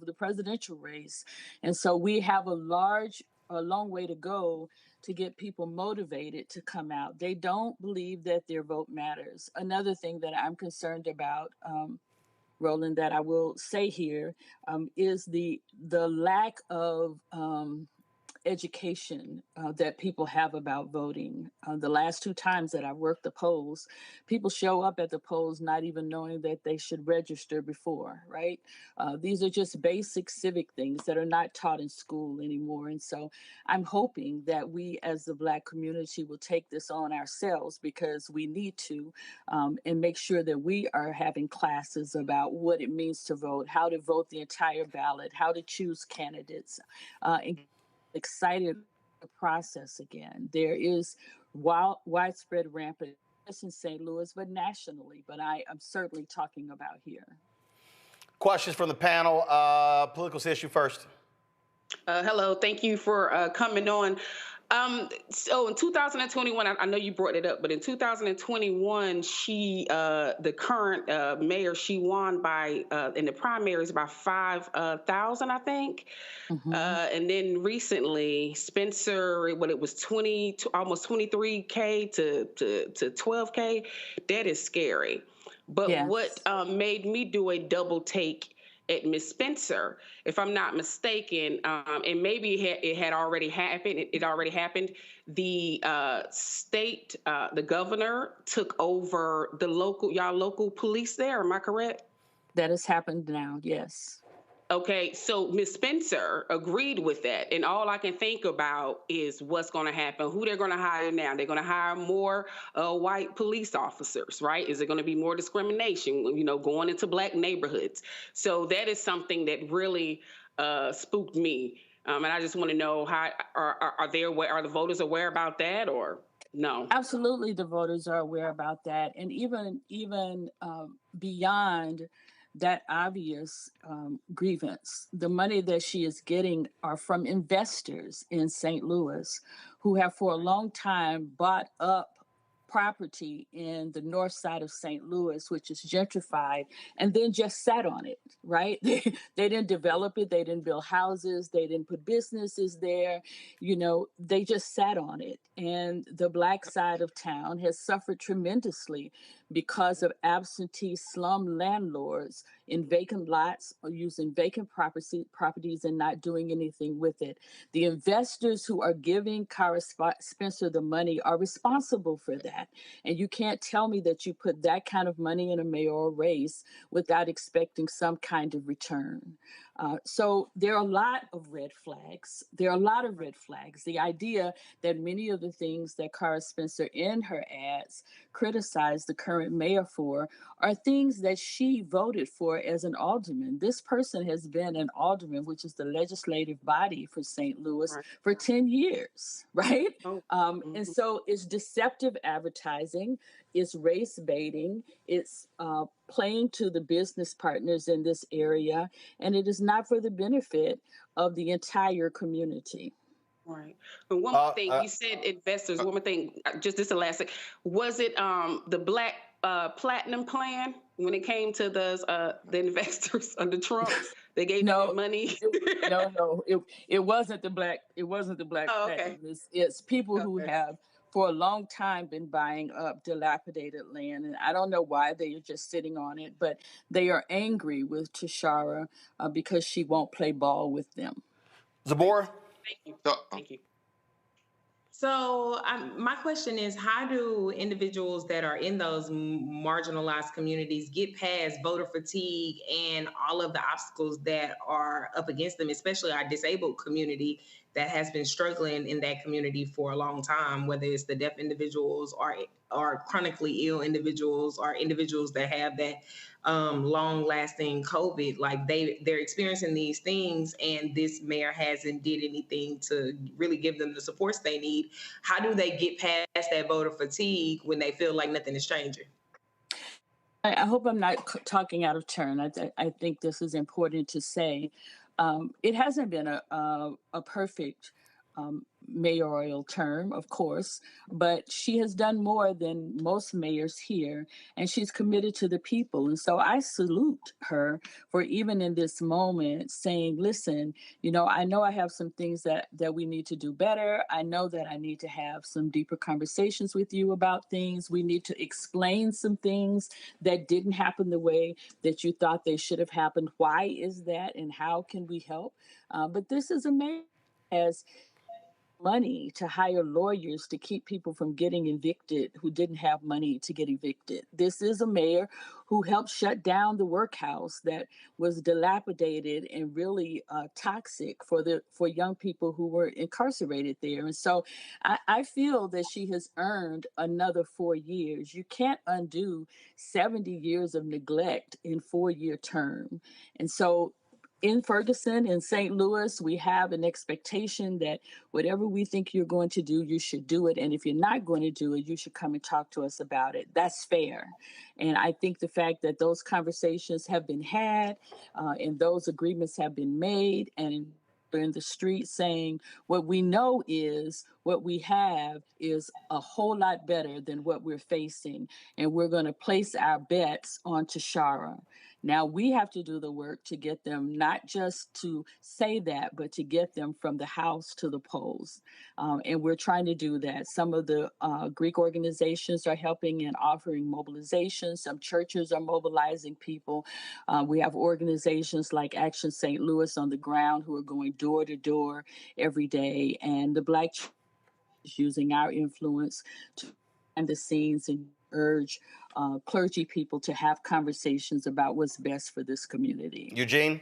the presidential race. And so we have a long way to go to get people motivated to come out. They don't believe that their vote matters. Another thing that I'm concerned about, Roland, that I will say here, is the lack of education that people have about voting. The last two times that I've worked the polls, people show up at the polls not even knowing that they should register before, right? These are just basic civic things that are not taught in school anymore. And so I'm hoping that we as the Black community will take this on ourselves, because we need to, and make sure that we are having classes about what it means to vote, how to vote the entire ballot, how to choose candidates, and excited the process again. There is widespread rampant in St. Louis, but nationally. But I am certainly talking about here. Questions from the panel. Political issue first. Hello, thank you for coming on. So in 2021, I know you brought it up, but in 2021, the current mayor, she won by in the primaries by 5,000, I think. And then recently, Spencer, it was almost 23K to 12K. That is scary. But yes. What made me do a double take at Miss Spencer, if I'm not mistaken, and maybe it had already happened. It already happened. The state, the governor took over the local police there. Am I correct? That has happened now. Yes. Okay, so Ms. Spencer agreed with that, and all I can think about is what's going to happen, who they're going to hire now. They're going to hire more white police officers, right? Is it going to be more discrimination, going into black neighborhoods? So that is something that really spooked me, and I just want to know how are the voters aware about that or no? Absolutely, the voters are aware about that, and even beyond that obvious grievance, the money that she is getting are from investors in St. Louis who have for a long time bought up property in the north side of St. Louis, which is gentrified, and then just sat on it, right? They didn't develop it, they didn't build houses, they didn't put businesses there, they just sat on it. And the black side of town has suffered tremendously because of absentee slum landlords in vacant lots or using vacant properties and not doing anything with it. The investors who are giving Cara Spencer the money are responsible for that. And you can't tell me that you put that kind of money in a mayoral race without expecting some kind of return. So there are a lot of red flags. There are a lot of red flags. The idea that many of the things that Cara Spencer in her ads criticized the current mayor for are things that she voted for as an alderman. This person has been an alderman, which is the legislative body for St. Louis, for 10 years, right? And so it's deceptive advertising, it's race baiting, it's playing to the business partners in this area, and it is not for the benefit of the entire community. Right. And one more thing, you said investors. One more thing, just this the last thing. Was it the Black Platinum plan when it came to the investors under Trump? They gave them money. No, it wasn't the Black. It wasn't the Black Platinum. It's people who have for a long time been buying up dilapidated land, and I don't know why they are just sitting on it, but they are angry with Tishaura because she won't play ball with them. Zabor? Thank you. Thank you. So my question is, how do individuals that are in those marginalized communities get past voter fatigue and all of the obstacles that are up against them, especially our disabled community that has been struggling in that community for a long time, whether it's the deaf individuals or chronically ill individuals or individuals that have that long-lasting COVID, like they're experiencing these things, and this mayor hasn't did anything to really give them the supports they need. How do they get past that voter fatigue when they feel like nothing is changing? I hope I'm not talking out of turn. I think this is important to say. It hasn't been a perfect mayoral term, of course, but she has done more than most mayors here, and she's committed to the people. And so I salute her for even in this moment saying, listen, I know I have some things that we need to do better. I know that I need to have some deeper conversations with you about things. We need to explain some things that didn't happen the way that you thought they should have happened. Why is that, and how can we help? But this is a mayor as money to hire lawyers to keep people from getting evicted who didn't have money to get evicted. This is a mayor who helped shut down the workhouse that was dilapidated and really toxic for young people who were incarcerated there. And so I feel that she has earned another 4 years. You can't undo 70 years of neglect in 4-year term. And so in Ferguson and St. Louis, we have an expectation that whatever we think you're going to do, you should do it. And if you're not going to do it, you should come and talk to us about it. That's fair. And I think the fact that those conversations have been had and those agreements have been made, and in the street saying what we know is what we have is a whole lot better than what we're facing. And we're going to place our bets on Tishaura. Now we have to do the work to get them, not just to say that, but to get them from the house to the polls. And we're trying to do that. Some of the Greek organizations are helping and offering mobilization. Some churches are mobilizing people. We have organizations like Action St. Louis on the ground who are going door to door every day. And the Black Church is using our influence to behind the scenes and urge clergy people to have conversations about what's best for this community. Eugene?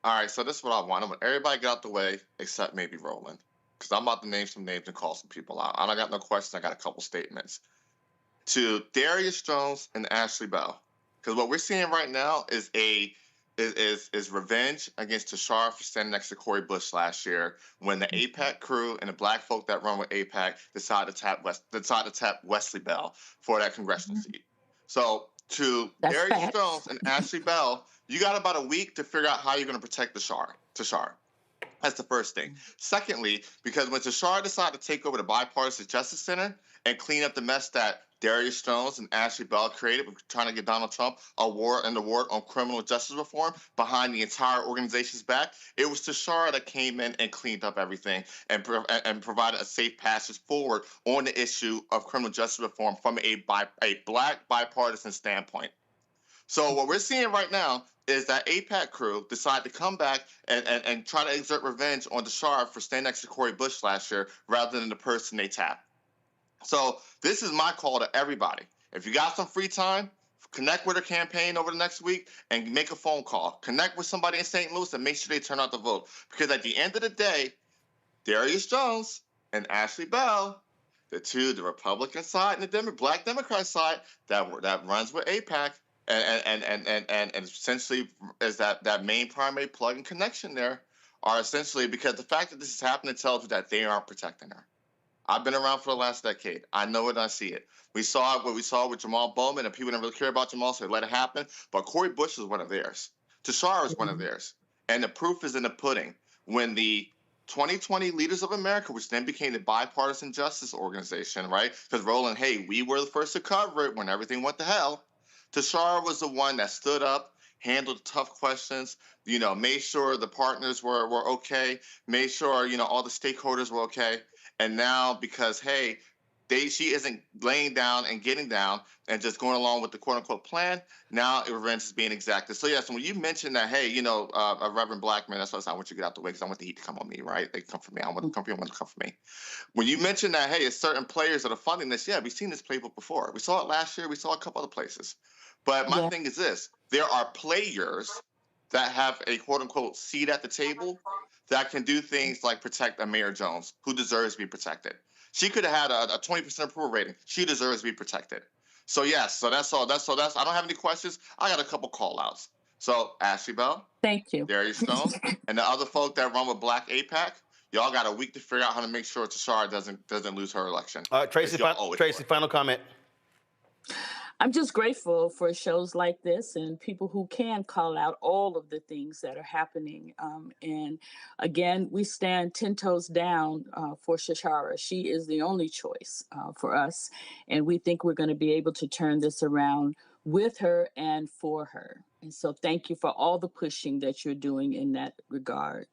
All right, so this is what I want. I want everybody get out the way except maybe Roland, because I'm about to name some names and call some people out. I don't got no questions. I got a couple statements. To Darius Jones and Ashley Bell, because what we're seeing right now is revenge against Tishaura for standing next to Cori Bush last year when the APAC crew and the black folk that run with APAC decided to tap Wesley Bell for that congressional seat. So to Darius Jones and Ashley Bell, you got about a week to figure out how you're going to protect Tishaura. That's the first thing. Secondly, because when Tishaura decided to take over the Bipartisan Justice Center and clean up the mess that Darius Jones and Ashley Bell created, trying to give Donald Trump an award on criminal justice reform behind the entire organization's back, it was Tishaura that came in and cleaned up everything and provided a safe passage forward on the issue of criminal justice reform from a black bipartisan standpoint. So what we're seeing right now is that APAC crew decided to come back and try to exert revenge on Tishaura for standing next to Cori Bush last year rather than the person they tapped. So this is my call to everybody. If you got some free time, connect with her campaign over the next week and make a phone call. Connect with somebody in St. Louis and make sure they turn out to vote. Because at the end of the day, Darius Jones and Ashley Bell, the Republican side and the Black Democrat side that runs with APAC, and essentially is that main primary plug and connection there, are essentially, because the fact that this is happening tells you that they aren't protecting her. I've been around for the last decade. I know it and I see it. We saw what we saw with Jamal Bowman, and people didn't really care about Jamal, so they let it happen. But Cori Bush is one of theirs. Tishaura is one of theirs. And the proof is in the pudding. When the 2020 Leaders of America, which then became the Bipartisan Justice Organization, right? Because Roland, hey, we were the first to cover it when everything went to hell. Tishaura was the one that stood up, handled tough questions, made sure the partners were okay, made sure, all the stakeholders were okay. And now, because, hey, she isn't laying down and getting down and just going along with the quote-unquote plan, now revenge is being exacted. So, yes, when you mentioned that, hey, a Reverend Blackman, that's why I want you to get out the way because I want the heat to come on me, right? They come for me. I want to come for me. When you mentioned that, hey, it's certain players that are funding this, yeah, we've seen this playbook before. We saw it last year. We saw it a couple other places. But my thing is this. There are players that have a quote-unquote seat at the table that can do things like protect a Mayor Jones, who deserves to be protected. She could have had a 20% approval rating. She deserves to be protected. So yes, so that's all. I don't have any questions. I got a couple call outs. So Ashley Bell, thank you, Darius Jones, and the other folk that run with Black APAC, y'all got a week to figure out how to make sure Tishaura doesn't lose her election. Tracy, final comment. I'm just grateful for shows like this and people who can call out all of the things that are happening. And again, we stand 10 toes down for Tishaura. She is the only choice for us. And we think we're going to be able to turn this around with her and for her. And so thank you for all the pushing that you're doing in that regard.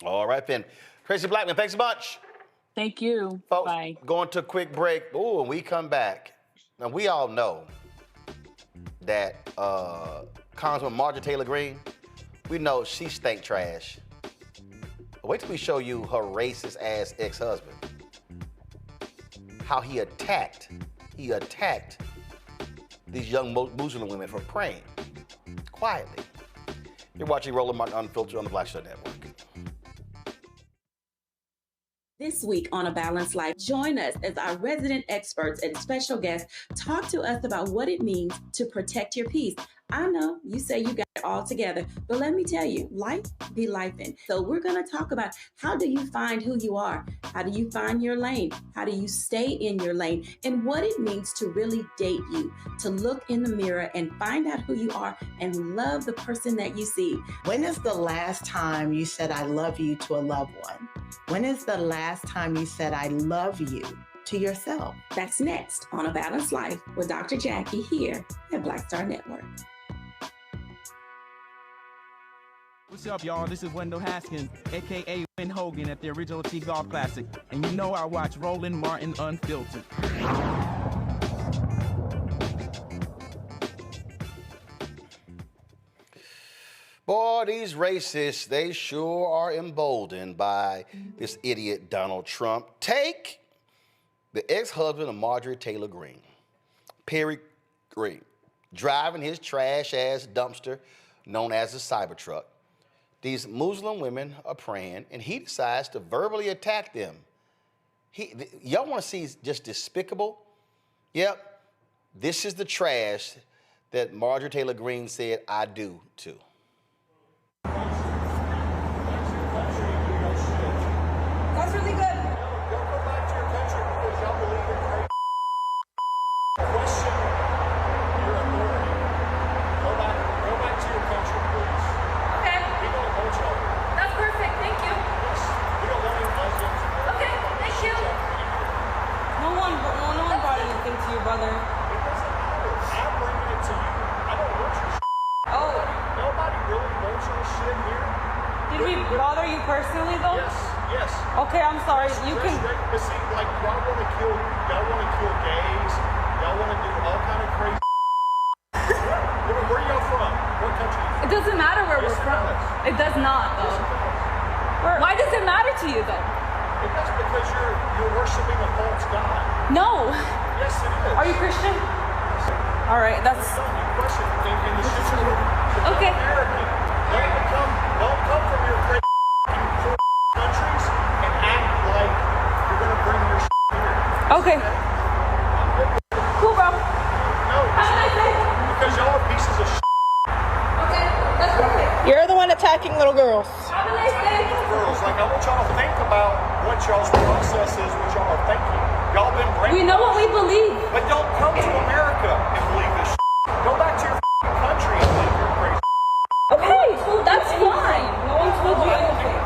All right, then. Tracy Blackman, thanks a bunch. Thank you. Folks, bye. Going to a quick break. Ooh, when we come back, now we all know that Congresswoman Marjorie Taylor Greene, we know she stank trash. But wait till we show you her racist-ass ex-husband. How he attacked these young Muslim women for praying quietly. You're watching Roland Martin Unfiltered on the Black Star Network. This week on A Balanced Life, join us as our resident experts and special guests talk to us about what it means to protect your peace. I know you say you got it all together, but let me tell you, life be lifing. So we're going to talk about how do you find who you are? How do you find your lane? How do you stay in your lane? And what it means to really date you, to look in the mirror and find out who you are and love the person that you see. When is the last time you said I love you to a loved one? When is the last time you said I love you to yourself? That's next on A Balanced Life with Dr. Jackie here at Black Star Network. What's up, y'all? This is Wendell Haskins, a.k.a. Win Hogan at the Original T Golf Classic. And you know I watch Roland Martin Unfiltered. Boy, these racists, they sure are emboldened by this idiot Donald Trump. Take the ex-husband of Marjorie Taylor Greene, Perry Greene, driving his trash-ass dumpster known as the Cybertruck These Muslim women are praying, and he decides to verbally attack them. Y'all want to see just despicable? Yep, this is the trash that Marjorie Taylor Greene said I do to. That's really good. Y'all go back to your country because y'all believe in crazy. Question your authority. Go back to your country, please. Okay. We don't hold y'all. That's perfect. Thank you. Yes. We don't want any Muslims. Okay. Thank you. No one brought anything to you, brother. It doesn't matter. I'm bringing it to you. I don't want your shit. Oh. Nobody really wants your shit here. Did we bother you personally, though? Yes. Yes. Okay, I'm sorry. You can. But see, like, y'all want to kill gays. Y'all want to do all kind of crazy. Where y'all from? What country? It doesn't matter where we're from. It does not, though. Why does it matter to you, though? It does because you're worshiping a false god. No. Yes, it is. Are you Christian? All right, that's. Okay. American. Don't come from your crazy countries and act like you're gonna bring your here. Okay. Cool, bro. No. Because y'all are pieces of Okay, that's perfect. You're the one attacking little girls. Have a nice day. Girls, like I want y'all to think about what y'all's process is, what y'all are thinking. Y'all been brainwashed. We know what we believe. But don't come to America and believe this. Go back to your country and believe you're crazy. Okay, well, that's fine. No one told you anything.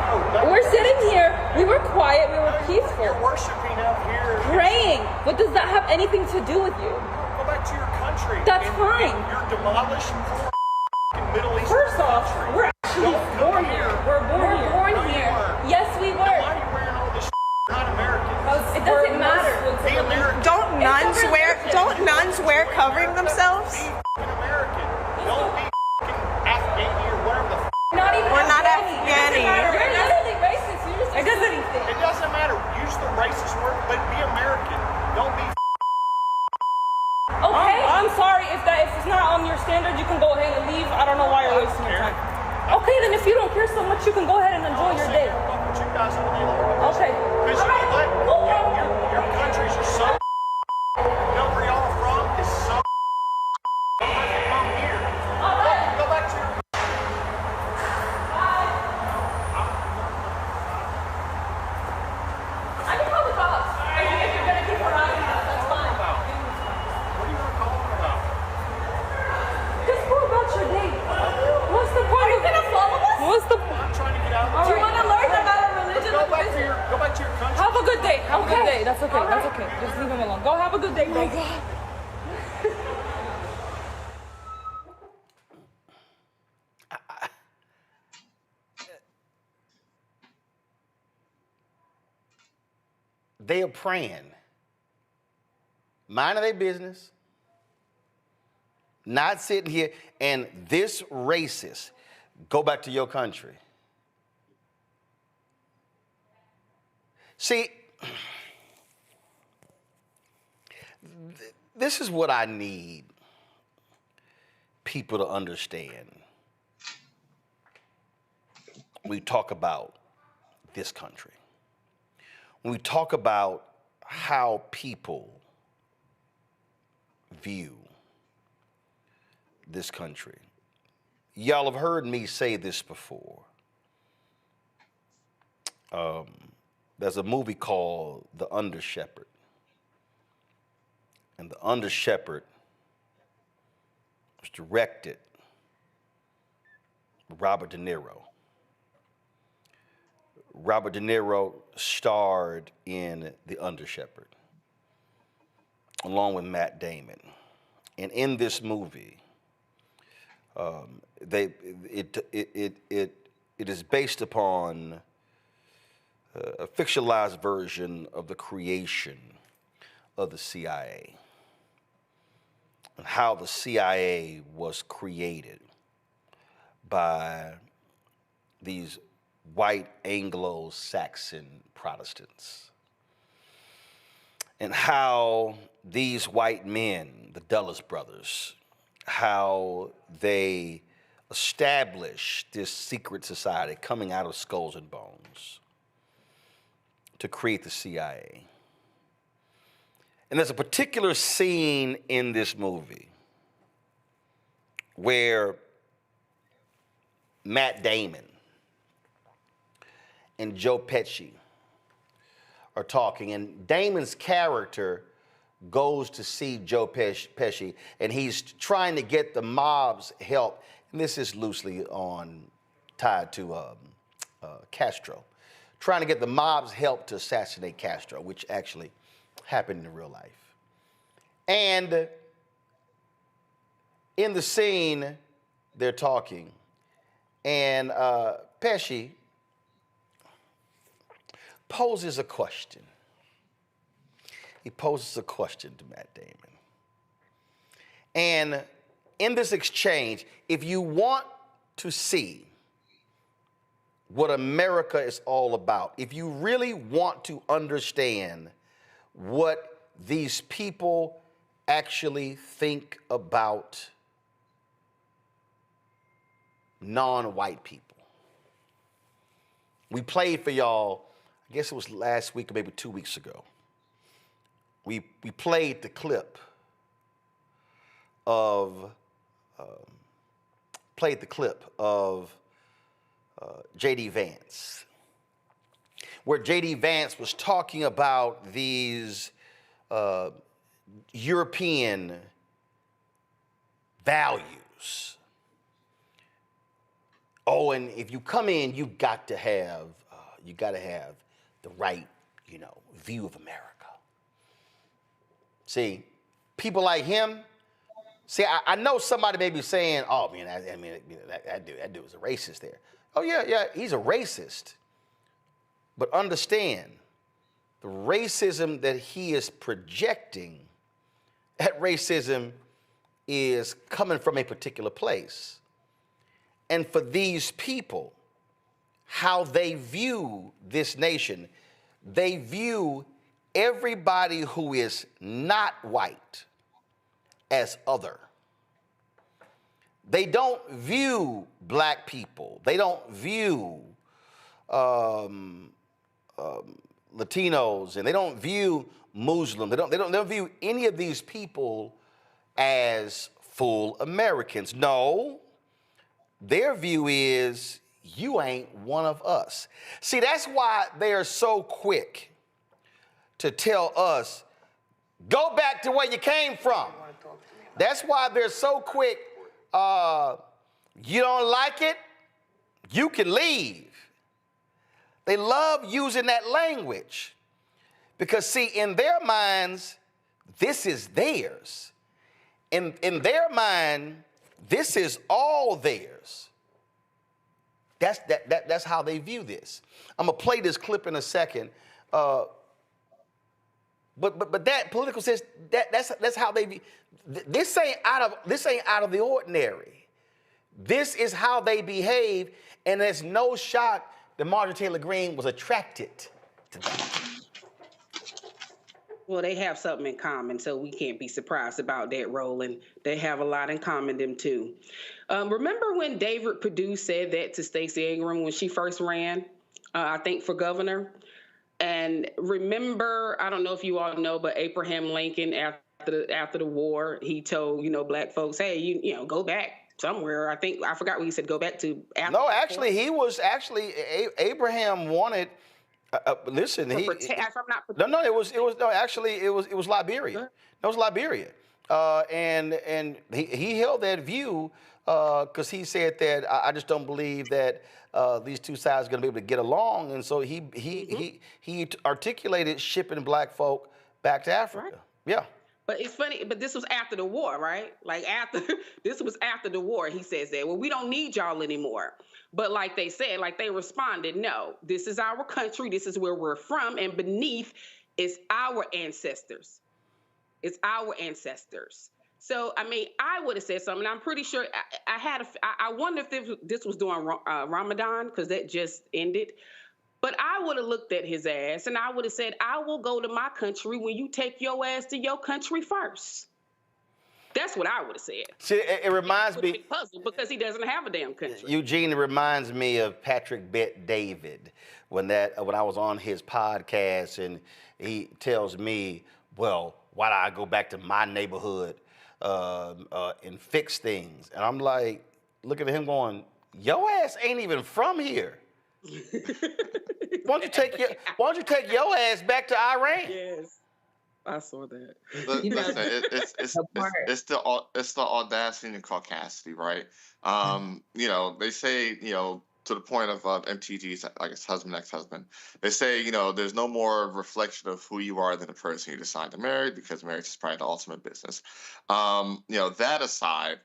We're sitting here. We were quiet. We were peaceful. You're worshiping out here. Praying. What does that have anything to do with you? Go back to your country. That's fine. You're demolished Middle East. First off, we're actually born here. We're born here. Yes, we were. Why are you wearing all this? Not American. It doesn't matter. Be American. Don't nuns wear covering themselves? Be American. Don't be Afghani or whatever the We're not Afghani. You're literally racist. You just it doesn't anything. It doesn't matter. Use the racist word, but be American. Don't be Okay. I'm sorry if it's not on your standard, you can go ahead and leave. I don't know why you're wasting your time. Okay, then if you don't care so much, you can go ahead and enjoy your day. Okay. Because your countries are so where y'all are from is so come here. Go back to your I can call the cops. If you're gonna keep harassing us, that's fine. What are you gonna call them about? Just go about your day. What's the point? Are you gonna follow us? What's the point? I'm trying to get out of Do you want to learn about our religion? Go back to your country. Have a good day. Have a good day. That's okay. Right. That's okay. Just leave him alone. Go have a good day, bro. Oh my God. They are praying, minding their business, not sitting here, and this racist, go back to your country. See, this is what I need people to understand. We talk about this country. When we talk about how people view this country, y'all have heard me say this before. There's a movie called The Under Shepherd. And The Under Shepherd was directed by Robert De Niro. Robert De Niro starred in The Under Shepherd, along with Matt Damon. And in this movie, it is based upon a fictionalized version of the creation of the CIA and how the CIA was created by these white Anglo-Saxon Protestants, and how these white men, the Dulles brothers, how they establish this secret society coming out of skulls and bones to create the CIA. And there's a particular scene in this movie where Matt Damon and Joe Pesci are talking, and Damon's character goes to see Joe Pesci, and he's trying to get the mob's help. And this is loosely tied to Castro, trying to get the mob's help to assassinate Castro, which actually happened in real life. And in the scene, they're talking, and Pesci poses a question. He poses a question to Matt Damon. And in this exchange, if you want to see what America is all about, if you really want to understand what these people actually think about non-white people, we played for y'all, I guess it was last week or maybe 2 weeks ago. We played the clip of J.D. Vance, where J.D. Vance was talking about these European values. Oh, and if you come in, you got to have the right, view of America. See, people like him. See, I know somebody may be saying, "Oh man, that dude was a racist there." Oh yeah, he's a racist. But understand, the racism that he is projecting, that racism is coming from a particular place. And for these people, how they view this nation, they view everybody who is not white as other. They don't view black people. They don't view Latinos, and they don't view Muslims. They don't view any of these people as full Americans. No, their view is, you ain't one of us. See, that's why they are so quick to tell us, go back to where you came from. That's why they're so quick, you don't like it, you can leave. They love using that language because, see, in their minds, this is theirs. In their mind, this is all theirs. That's how they view this. I'm gonna play this clip in a second. But that political says that's how they view. This ain't out of the ordinary. This is how they behave, and there's no shock that Marjorie Taylor Greene was attracted to that. Well, they have something in common, so we can't be surprised about that, Roland. They have a lot in common, them too. Remember when David Perdue said that to Stacey Abrams when she first ran, I think, for governor? And remember, I don't know if you all know, but Abraham Lincoln, after the war, he told, black folks, hey, you go back somewhere. I forgot what he said, go back to. No, actually, Abraham wanted. Listen, it was Liberia. It was Liberia, and he held that view because he said that I just don't believe that these two sides are going to be able to get along, and so he articulated shipping black folk back to Africa. Right. Yeah. But it's funny, but this was after the war, right? This was after the war, he says that. Well, we don't need y'all anymore. But like they said, they responded, no, this is our country, this is where we're from, and beneath is our ancestors. It's our ancestors. So, I would have said something. I'm pretty sure I wonder if this was during Ramadan, because that just ended. But I would have looked at his ass and I would have said, I will go to my country when you take your ass to your country first. That's what I would have said. See, it reminds me, puzzled because he doesn't have a damn country. Eugene, it reminds me of Patrick Bet-David when I was on his podcast and he tells me, well, why do I go back to my neighborhood and fix things? And I'm like, looking at him going, your ass ain't even from here. Why don't you take your ass back to Iran? Yes. I saw that. It's the audacity and caucasity, right? They say, to the point of MTG's, I guess, husband, ex-husband, they say, there's no more reflection of who you are than the person you decide to marry, because marriage is probably the ultimate business. That aside,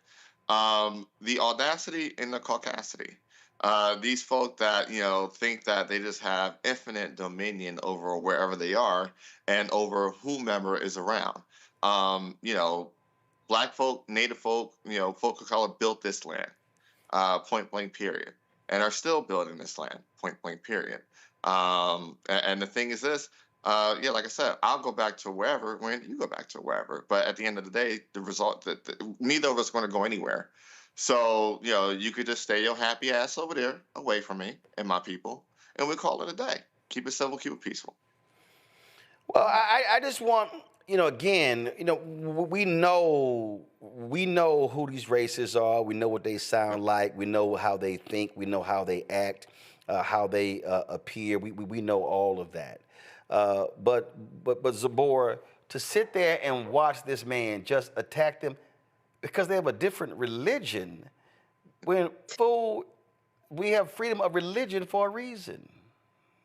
the audacity and the caucasity. These folk that, think that they just have infinite dominion over wherever they are and over whomever is around. Black folk, Native folk, folk of color built this land, point blank period, and are still building this land, point blank period. And the thing is this, like I said, I'll go back to wherever when you go back to wherever. But at the end of the day, the result that neither of us are going to go anywhere. So, you could just stay your happy ass over there, away from me and my people, and we call it a day. Keep it civil, keep it peaceful. Well, I just want, again, we know who these races are. We know what they sound like. We know how they think. We know how they act, how they appear. We know all of that. But Zabor, to sit there and watch this man just attack them because they have a different religion, when, fool, we have freedom of religion for a reason.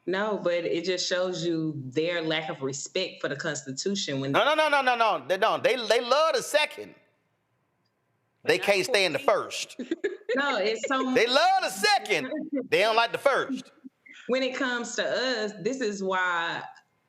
No, but it just shows you their lack of respect for the Constitution. When No. They don't. They love the second. They can't stand the first. No, it's so. They love the second. They don't like the first. When it comes to us, this is why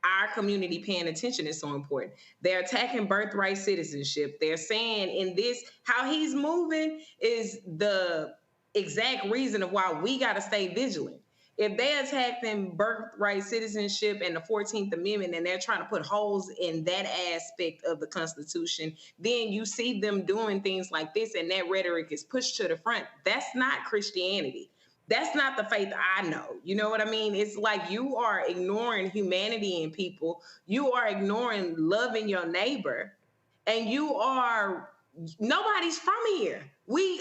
our community paying attention is so important. They're attacking birthright citizenship. They're saying in this, how he's moving is the exact reason of why we got to stay vigilant. If they attack them birthright citizenship and the 14th Amendment and they're trying to put holes in that aspect of the Constitution, then you see them doing things like this and that rhetoric is pushed to the front. That's not Christianity. That's not the faith I know. You know what I mean? It's like you are ignoring humanity in people. You are ignoring loving your neighbor. And nobody's from here. We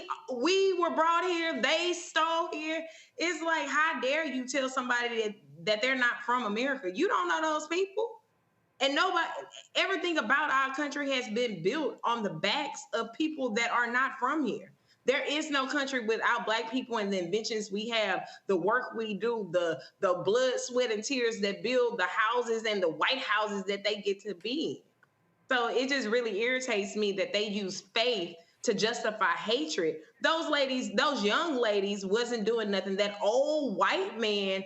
were brought here. They stole here. It's like, how dare you tell somebody that they're not from America? You don't know those people. And everything about our country has been built on the backs of people that are not from here. There is no country without Black people and the inventions we have, the work we do, the blood, sweat, and tears that build the houses and the White Houses that they get to be in. So it just really irritates me that they use faith to justify hatred. Those young ladies wasn't doing nothing. That old white man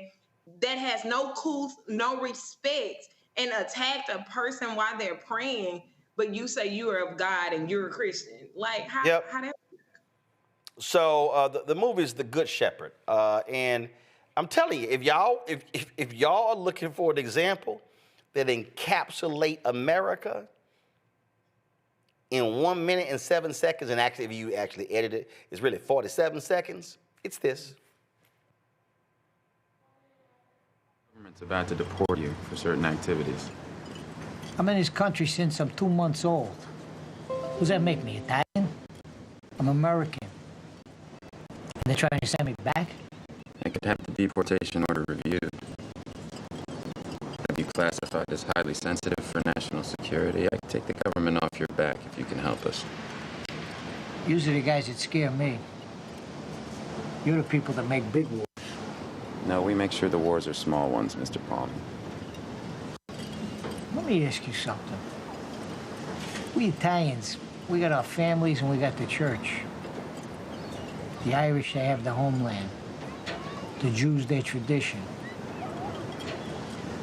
that has no couth, no respect, and attacked a person while they're praying, but you say you are of God and you're a Christian. Like, how that? So the movie is The Good Shepherd, and I'm telling you, if y'all are looking for an example that encapsulate America in 1 minute and 7 seconds, and actually, if you actually edit it, it's really 47 seconds. It's this. The government's about to deport you for certain activities. I'm in this country since I'm 2 months old. Does that make me Italian? I'm American. They're trying to send me back? I could have the deportation order reviewed. Have you classified as highly sensitive for national security? I could take the government off your back if you can help us. Usually the guys that scare me. You're the people that make big wars. No, we make sure the wars are small ones, Mr. Palmer. Let me ask you something. We Italians, we got our families and we got the church. The Irish, they have the homeland. The Jews, their tradition.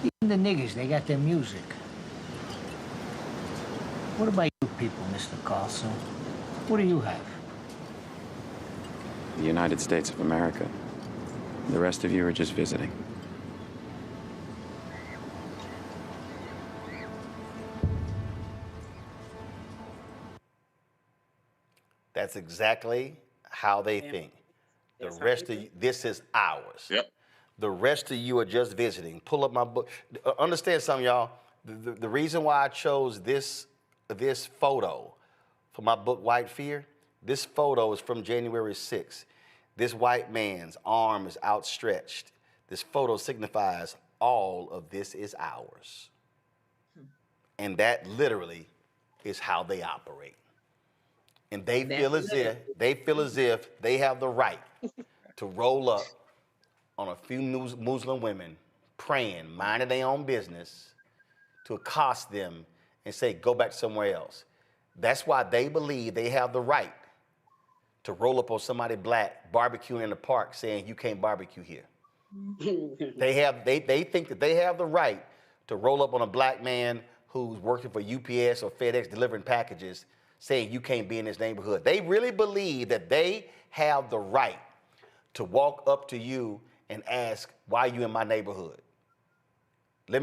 Even the niggers, they got their music. What about you people, Mr. Carlson? What do you have? The United States of America. The rest of you are just visiting. That's exactly how they think. The rest of you, this is ours. Yep. The rest of you are just visiting. Pull up my book. Understand something, y'all. The reason why I chose this photo for my book, White Fear, this photo is from January 6th. This white man's arm is outstretched. This photo signifies all of this is ours. And that literally is how they operate. And they feel as if they have the right to roll up on a few Muslim women praying, minding their own business, to accost them and say, go back somewhere else. That's why they believe they have the right to roll up on somebody black barbecuing in the park saying, you can't barbecue here. They think that they have the right to roll up on a black man who's working for UPS or FedEx delivering packages saying you can't be in this neighborhood. They really believe that they have the right to walk up to you and ask, why are you in my neighborhood? Let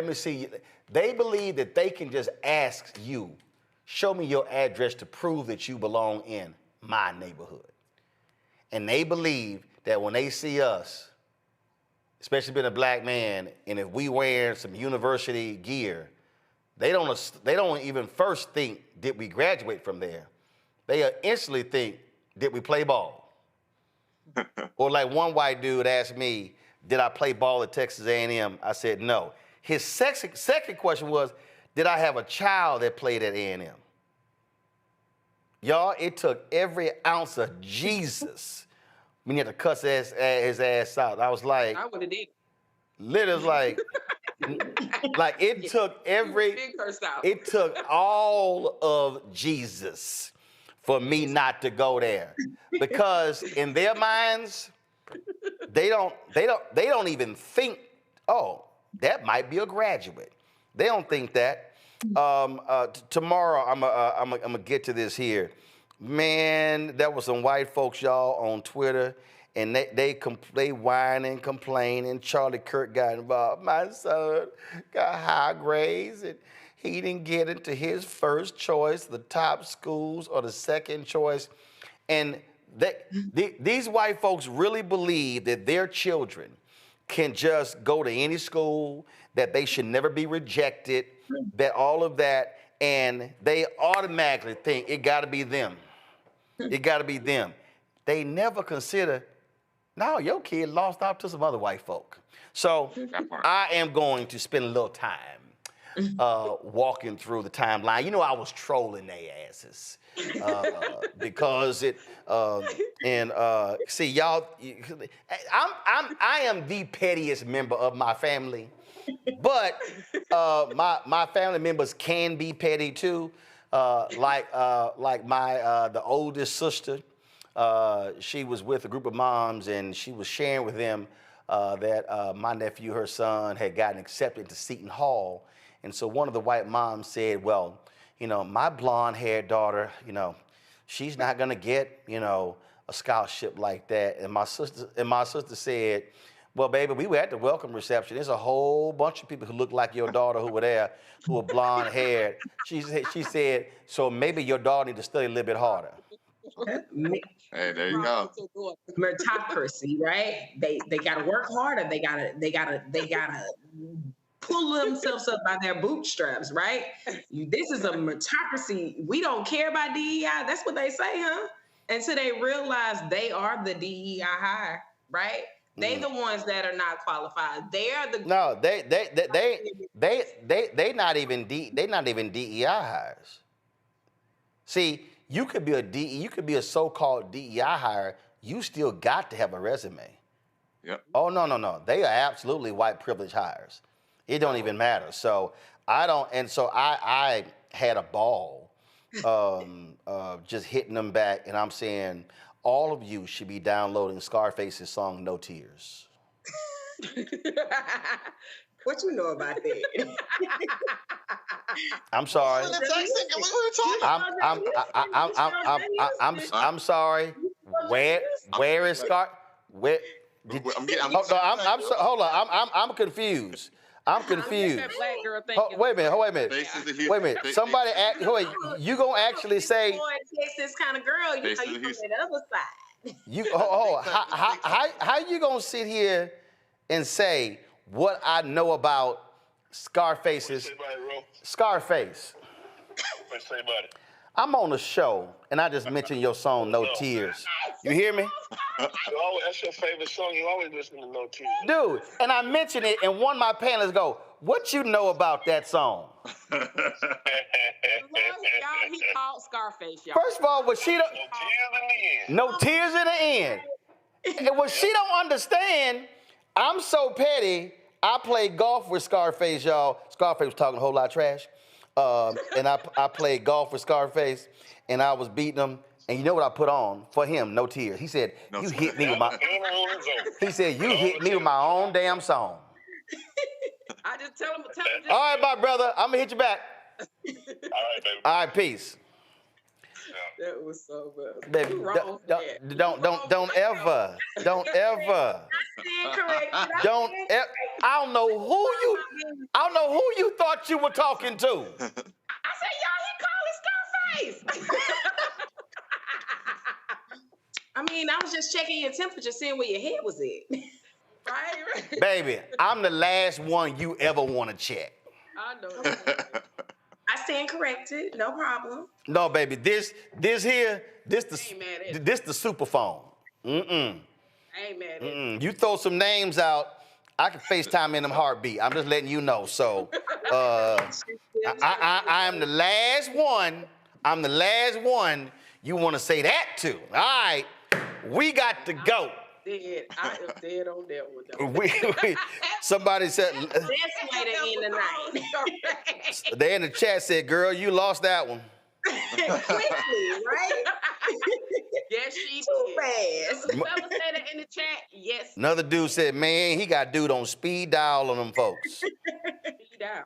me see you. They believe that they can just ask you, show me your address to prove that you belong in my neighborhood. And they believe that when they see us, especially being a black man, and if we wearing some university gear, they don't even first think, did we graduate from there? They instantly think, did we play ball? Or like one white dude asked me, did I play ball at Texas A&M? I said no. His second question was, did I have a child that played at A&M? Y'all, it took every ounce of Jesus when you had to cuss his ass out. I was like, I would have did. Literally like it took it took all of Jesus for me not to go there. Because in their minds, they don't even think, oh, that might be a graduate. They don't think that. Tomorrow, I'm gonna get to this here. Man, there was some white folks, y'all, on Twitter, and they whine and complain, and Charlie Kirk got involved. My son got high grades, and he didn't get into his first choice, the top schools, or the second choice. And these white folks really believe that their children can just go to any school, that they should never be rejected, that all of that, and they automatically think it got to be them. It got to be them. They never consider, no, your kid lost out to some other white folk. So I am going to spend a little time walking through the timeline. You know, I was trolling their asses because see, y'all, I am the pettiest member of my family, but my family members can be petty too. Like the oldest sister, she was with a group of moms, and she was sharing with them that my nephew, her son, had gotten accepted to Seton Hall. And so one of the white moms said, well, you know, my blonde-haired daughter, you know, she's not gonna get, you know, a scholarship like that. And my sister said, well, baby, we were at the welcome reception. There's a whole bunch of people who look like your daughter who were there, who were blonde-haired. She said, so maybe your daughter needs to study a little bit harder. Hey, there you go. Meritocracy, right? They gotta work harder. They gotta pull themselves up by their bootstraps, right? This is a meritocracy. We don't care about DEI. That's what they say, huh? Until they realize they are the DEI hire, right? They the ones that are not qualified. They are the they not even DEI hires. See, you could be a so-called DEI hire. You still got to have a resume. Yep. Oh no. They are absolutely white privilege hires. It don't even matter. So I had a ball just hitting them back, and I'm saying all of you should be downloading Scarface's song "No Tears." What you know about that? I'm sorry. I'm sorry. Where is Scar? Where? Hold on. I'm confused. I'm confused. That black girl Wait a minute. Faces of Houston. Wait a minute. Somebody wait, you gonna actually say Texas kind of girl, you know, Faces you of from Houston. the other side. you how you gonna sit here and say what I know about Scarface's Scarface? What you say about it? I'm on a show and I just mentioned your song No Tears. You hear me? That's your favorite song. You always listen to No Tears. Dude, and I mentioned it and one of my panelists go, what you know about that song? Y'all, he called Scarface, y'all. First of all, was she no tears in the end. And what she don't understand, I'm so petty, I played golf with Scarface, y'all. Scarface was talking a whole lot of trash. And I played golf with Scarface, and I was beating him. And you know what I put on for him? No Tears. He said, "You hit me with my." He said, "You hit me with my own damn song." I just tell him. All right, my brother. I'm gonna hit you back. All right, baby. All right, peace. That was so bad. Baby, don't ever. I don't know who you thought you were talking to. I said, y'all, he called it Scarface. I mean, I was just checking your temperature, seeing where your head was at. Right? Baby, I'm the last one you ever want to check. I know. I stand corrected, no problem. No, baby, this the super phone. I ain't mad at it. You throw some names out, I can FaceTime in them heartbeat. I'm just letting you know. So I am the last one. I'm the last one you want to say that to. All right, we got to go. I am dead on that one. Somebody said. That's later in the night. They in the chat said, "Girl, you lost that one." Quickly, right? Yes, she did. Fast. Whoever said it in the chat, yes. Another dude said, "Man, he got dude on speed dial on them folks." Speed dial.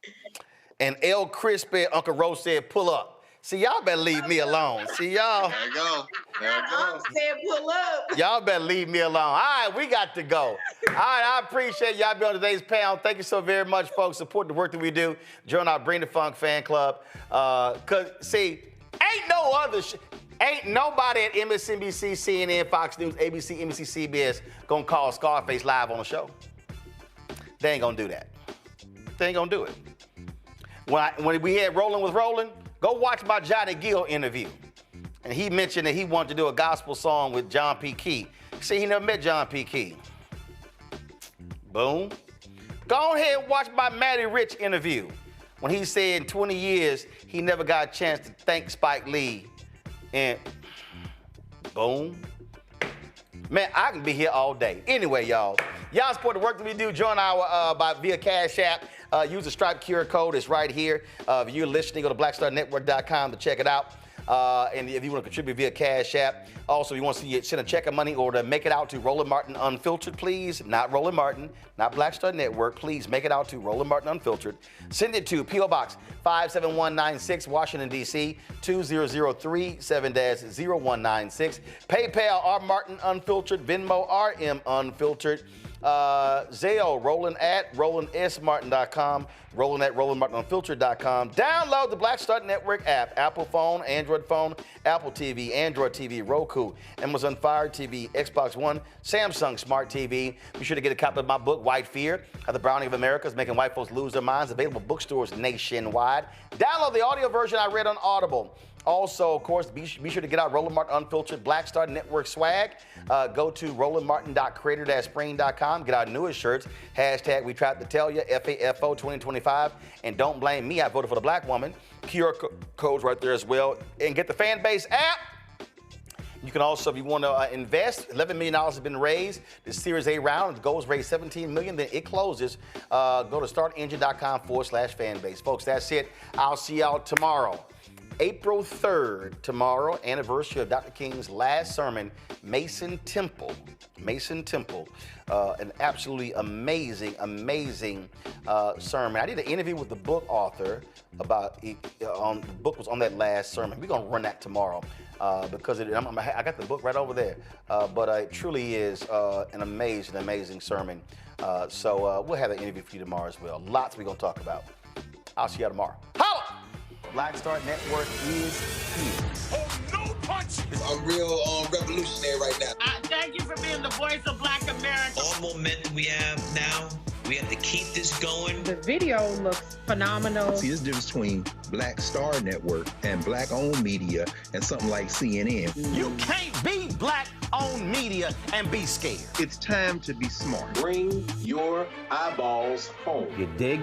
And El Crispy, Uncle Rose said, "Pull up." See, y'all better leave me alone. See, y'all. There you go. There you go. Said pull up. Y'all better leave me alone. All right, we got to go. All right, I appreciate y'all being on today's panel. Thank you so very much, folks. Support the work that we do. Join our Bring the Funk fan club. Cause see, ain't nobody at MSNBC, CNN, Fox News, ABC, NBC, CBS gonna call Scarface live on the show. They ain't gonna do that. They ain't gonna do it. When we had Roland with Roland, go watch my Johnny Gill interview. And he mentioned that he wanted to do a gospel song with John P. Key. See, he never met John P. Key. Boom. Go ahead and watch my Matty Rich interview when he said in 20 years he never got a chance to thank Spike Lee. And boom. Man, I can be here all day. Anyway, y'all support the work that we do. Join our via Cash App. Use the Stripe QR code. It's right here. If you're listening, go to blackstarnetwork.com to check it out. And if you want to contribute via Cash App, also, you want to send a check of money or to make it out to Roland Martin Unfiltered, please. Not Roland Martin, not Black Star Network. Please make it out to Roland Martin Unfiltered. Send it to P.O. Box 57196, Washington, D.C. 2003 7-0196. PayPal, R. Martin Unfiltered. Venmo, RM Unfiltered. Zale, Roland at RolandSMartin.com, Roland at RolandMartinUnfiltered.com. Download the Black Star Network app, Apple phone, Android phone, Apple TV, Android TV, Roku, Amazon Fire TV, Xbox One, Samsung Smart TV. Be sure to get a copy of my book, White Fear, How the Browning of America is Making White Folks Lose Their Minds, available bookstores nationwide. Download the audio version I read on Audible. Also, of course, be sure to get out Roland Martin Unfiltered Black Star Network swag. Go to rolandmartin.creator-spring.com. Get our newest shirts. Hashtag We Tried to Tell You, FAFO 2025. And don't blame me, I voted for the black woman. QR codes right there as well. And get the Fanbase app. You can also, if you want to invest, $11 million has been raised. The Series A round, the goal is raised $17 million, then it closes. Go to startengine.com/fanbase. Folks, that's it. I'll see y'all tomorrow. April 3rd, tomorrow, anniversary of Dr. King's last sermon, Mason Temple. An absolutely amazing sermon. I did an interview with the book author about the book was on that last sermon. We're going to run that tomorrow. because I got the book right over there. But it truly is an amazing sermon. So we'll have that interview for you tomorrow as well. Lots we're going to talk about. I'll see you tomorrow. Holla! Black Star Network is here. Oh, no punch! I'm real revolutionary right now. Thank you for being the voice of Black America. All momentum we have now, we have to keep this going. The video looks phenomenal. See, there's a difference between Black Star Network and Black-owned media and something like CNN. You can't be Black-owned media and be scared. It's time to be smart. Bring your eyeballs home. You dig?